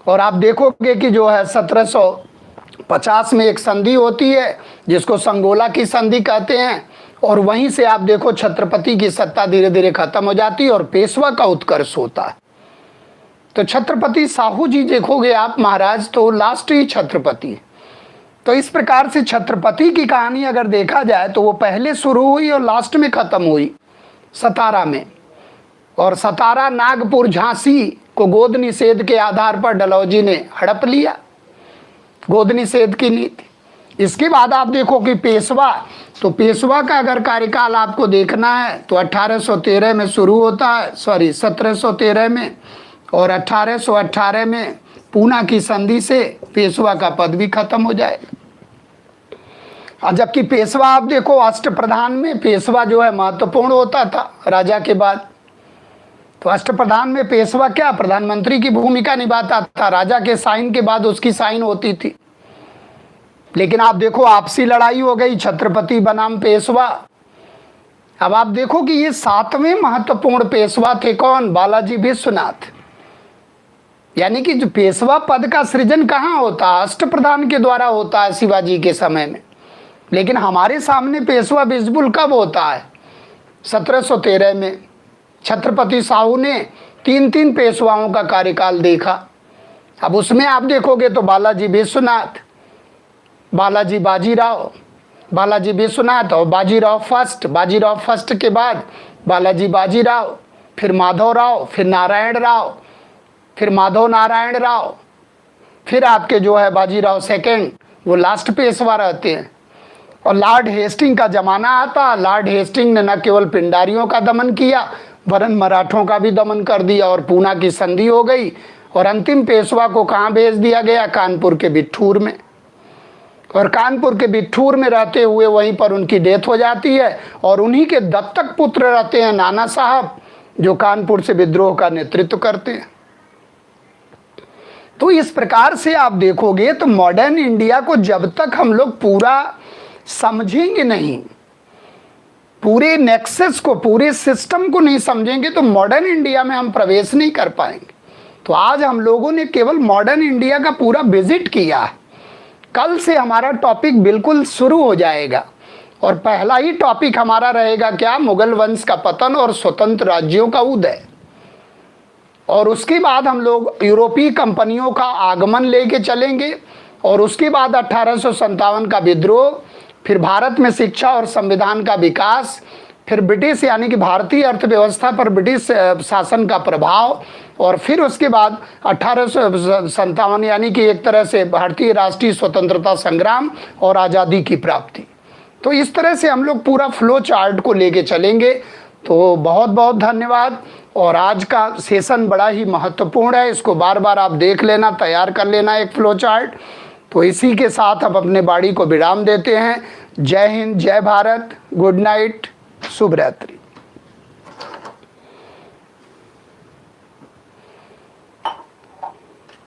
और आप देखोगे कि जो है 1750 में एक संधि होती है जिसको संगोला की संधि कहते हैं, और वहीं से आप देखो छत्रपति की सत्ता धीरे धीरे खत्म हो जाती है और पेशवा का उत्कर्ष होता है। तो छत्रपति साहू जी देखोगे आप महाराज तो लास्ट ही छत्रपति। तो इस प्रकार से छत्रपति की कहानी अगर देखा जाए तो वो पहले शुरू हुई और लास्ट में खत्म हुई सतारा में। और सतारा, नागपुर, झांसी को गोद निषेध के आधार पर डलहौजी ने हड़प लिया, गोद निषेध की नीति। इसके बाद आप देखो कि पेशवा, तो पेशवा का अगर कार्यकाल आपको देखना है तो 1813 में शुरू होता है, 1713 में, और 1818 में पूना की संधि से पेशवा का पद भी खत्म हो जाएगा। और जबकि पेशवा आप देखो अष्टप्रधान में पेशवा जो है महत्वपूर्ण होता था राजा के बाद। तो अष्टप्रधान में पेशवा क्या प्रधानमंत्री की भूमिका निभाता था, राजा के साइन के बाद उसकी साइन होती थी। लेकिन आप देखो आपसी लड़ाई हो गई, छत्रपति बनाम पेशवा। अब आप देखो कि ये 7वें महत्वपूर्ण पेशवा थे कौन, बालाजी विश्वनाथ। यानी कि जो पेशवा पद का सृजन कहाँ होता है, अष्टप्रधान के द्वारा होता है शिवाजी के समय में। लेकिन हमारे सामने पेशवा विजिबल कब होता है, 1713 में। छत्रपति साहू ने 3 पेशवाओं का कार्यकाल देखा। अब उसमें आप देखोगे तो बालाजी विश्वनाथ, बालाजी बाजीराव, बालाजी विश्वनाथ और बाजीराव फर्स्ट, बाजीराव फर्स्ट के बाद बालाजी बाजीराव, फिर माधवराव, फिर नारायण राव, फिर माधव नारायण राव, फिर आपके जो है बाजीराव सेकंड, वो लास्ट पेशवा रहते हैं। और लॉर्ड हेस्टिंग का जमाना आता, लॉर्ड हेस्टिंग ने न केवल पिंडारियों का दमन किया वरन मराठों का भी दमन कर दिया और पूना की संधि हो गई। और अंतिम पेशवा को कहाँ भेज दिया गया, कानपुर के बिट्ठूर में। और कानपुर के बिट्ठूर में रहते हुए वहीं पर उनकी डेथ हो जाती है। और उन्हीं के दत्तक पुत्र रहते हैं नाना साहब, जो कानपुर से विद्रोह का नेतृत्व करते हैं। तो इस प्रकार से आप देखोगे तो मॉडर्न इंडिया को जब तक हम लोग पूरा समझेंगे नहीं, पूरे नेक्सस को, पूरे सिस्टम को नहीं समझेंगे तो मॉडर्न इंडिया में हम प्रवेश नहीं कर पाएंगे। तो आज हम लोगों ने केवल मॉडर्न इंडिया का पूरा विजिट किया है। कल से हमारा टॉपिक बिल्कुल शुरू हो जाएगा और पहला ही टॉपिक हमारा रहेगा क्या, मुगल वंश का पतन और स्वतंत्र राज्यों का उदय। और उसके बाद हम लोग यूरोपीय कंपनियों का आगमन लेके चलेंगे और उसके बाद 1857 का विद्रोह, फिर भारत में शिक्षा और संविधान का विकास, फिर ब्रिटिश यानी कि भारतीय अर्थव्यवस्था पर ब्रिटिश शासन का प्रभाव, और फिर उसके बाद 1857 यानी कि एक तरह से भारतीय राष्ट्रीय स्वतंत्रता संग्राम और आज़ादी की प्राप्ति। तो इस तरह से हम लोग पूरा फ्लो चार्ट को लेके चलेंगे। तो बहुत बहुत धन्यवाद। और आज का सेशन बड़ा ही महत्वपूर्ण है, इसको बार बार आप देख लेना, तैयार कर लेना एक फ्लो चार्ट। तो इसी के साथ हम अपने वाणी को विराम देते हैं। जय हिंद, जय भारत, गुड नाइट, शुभ रात्रि।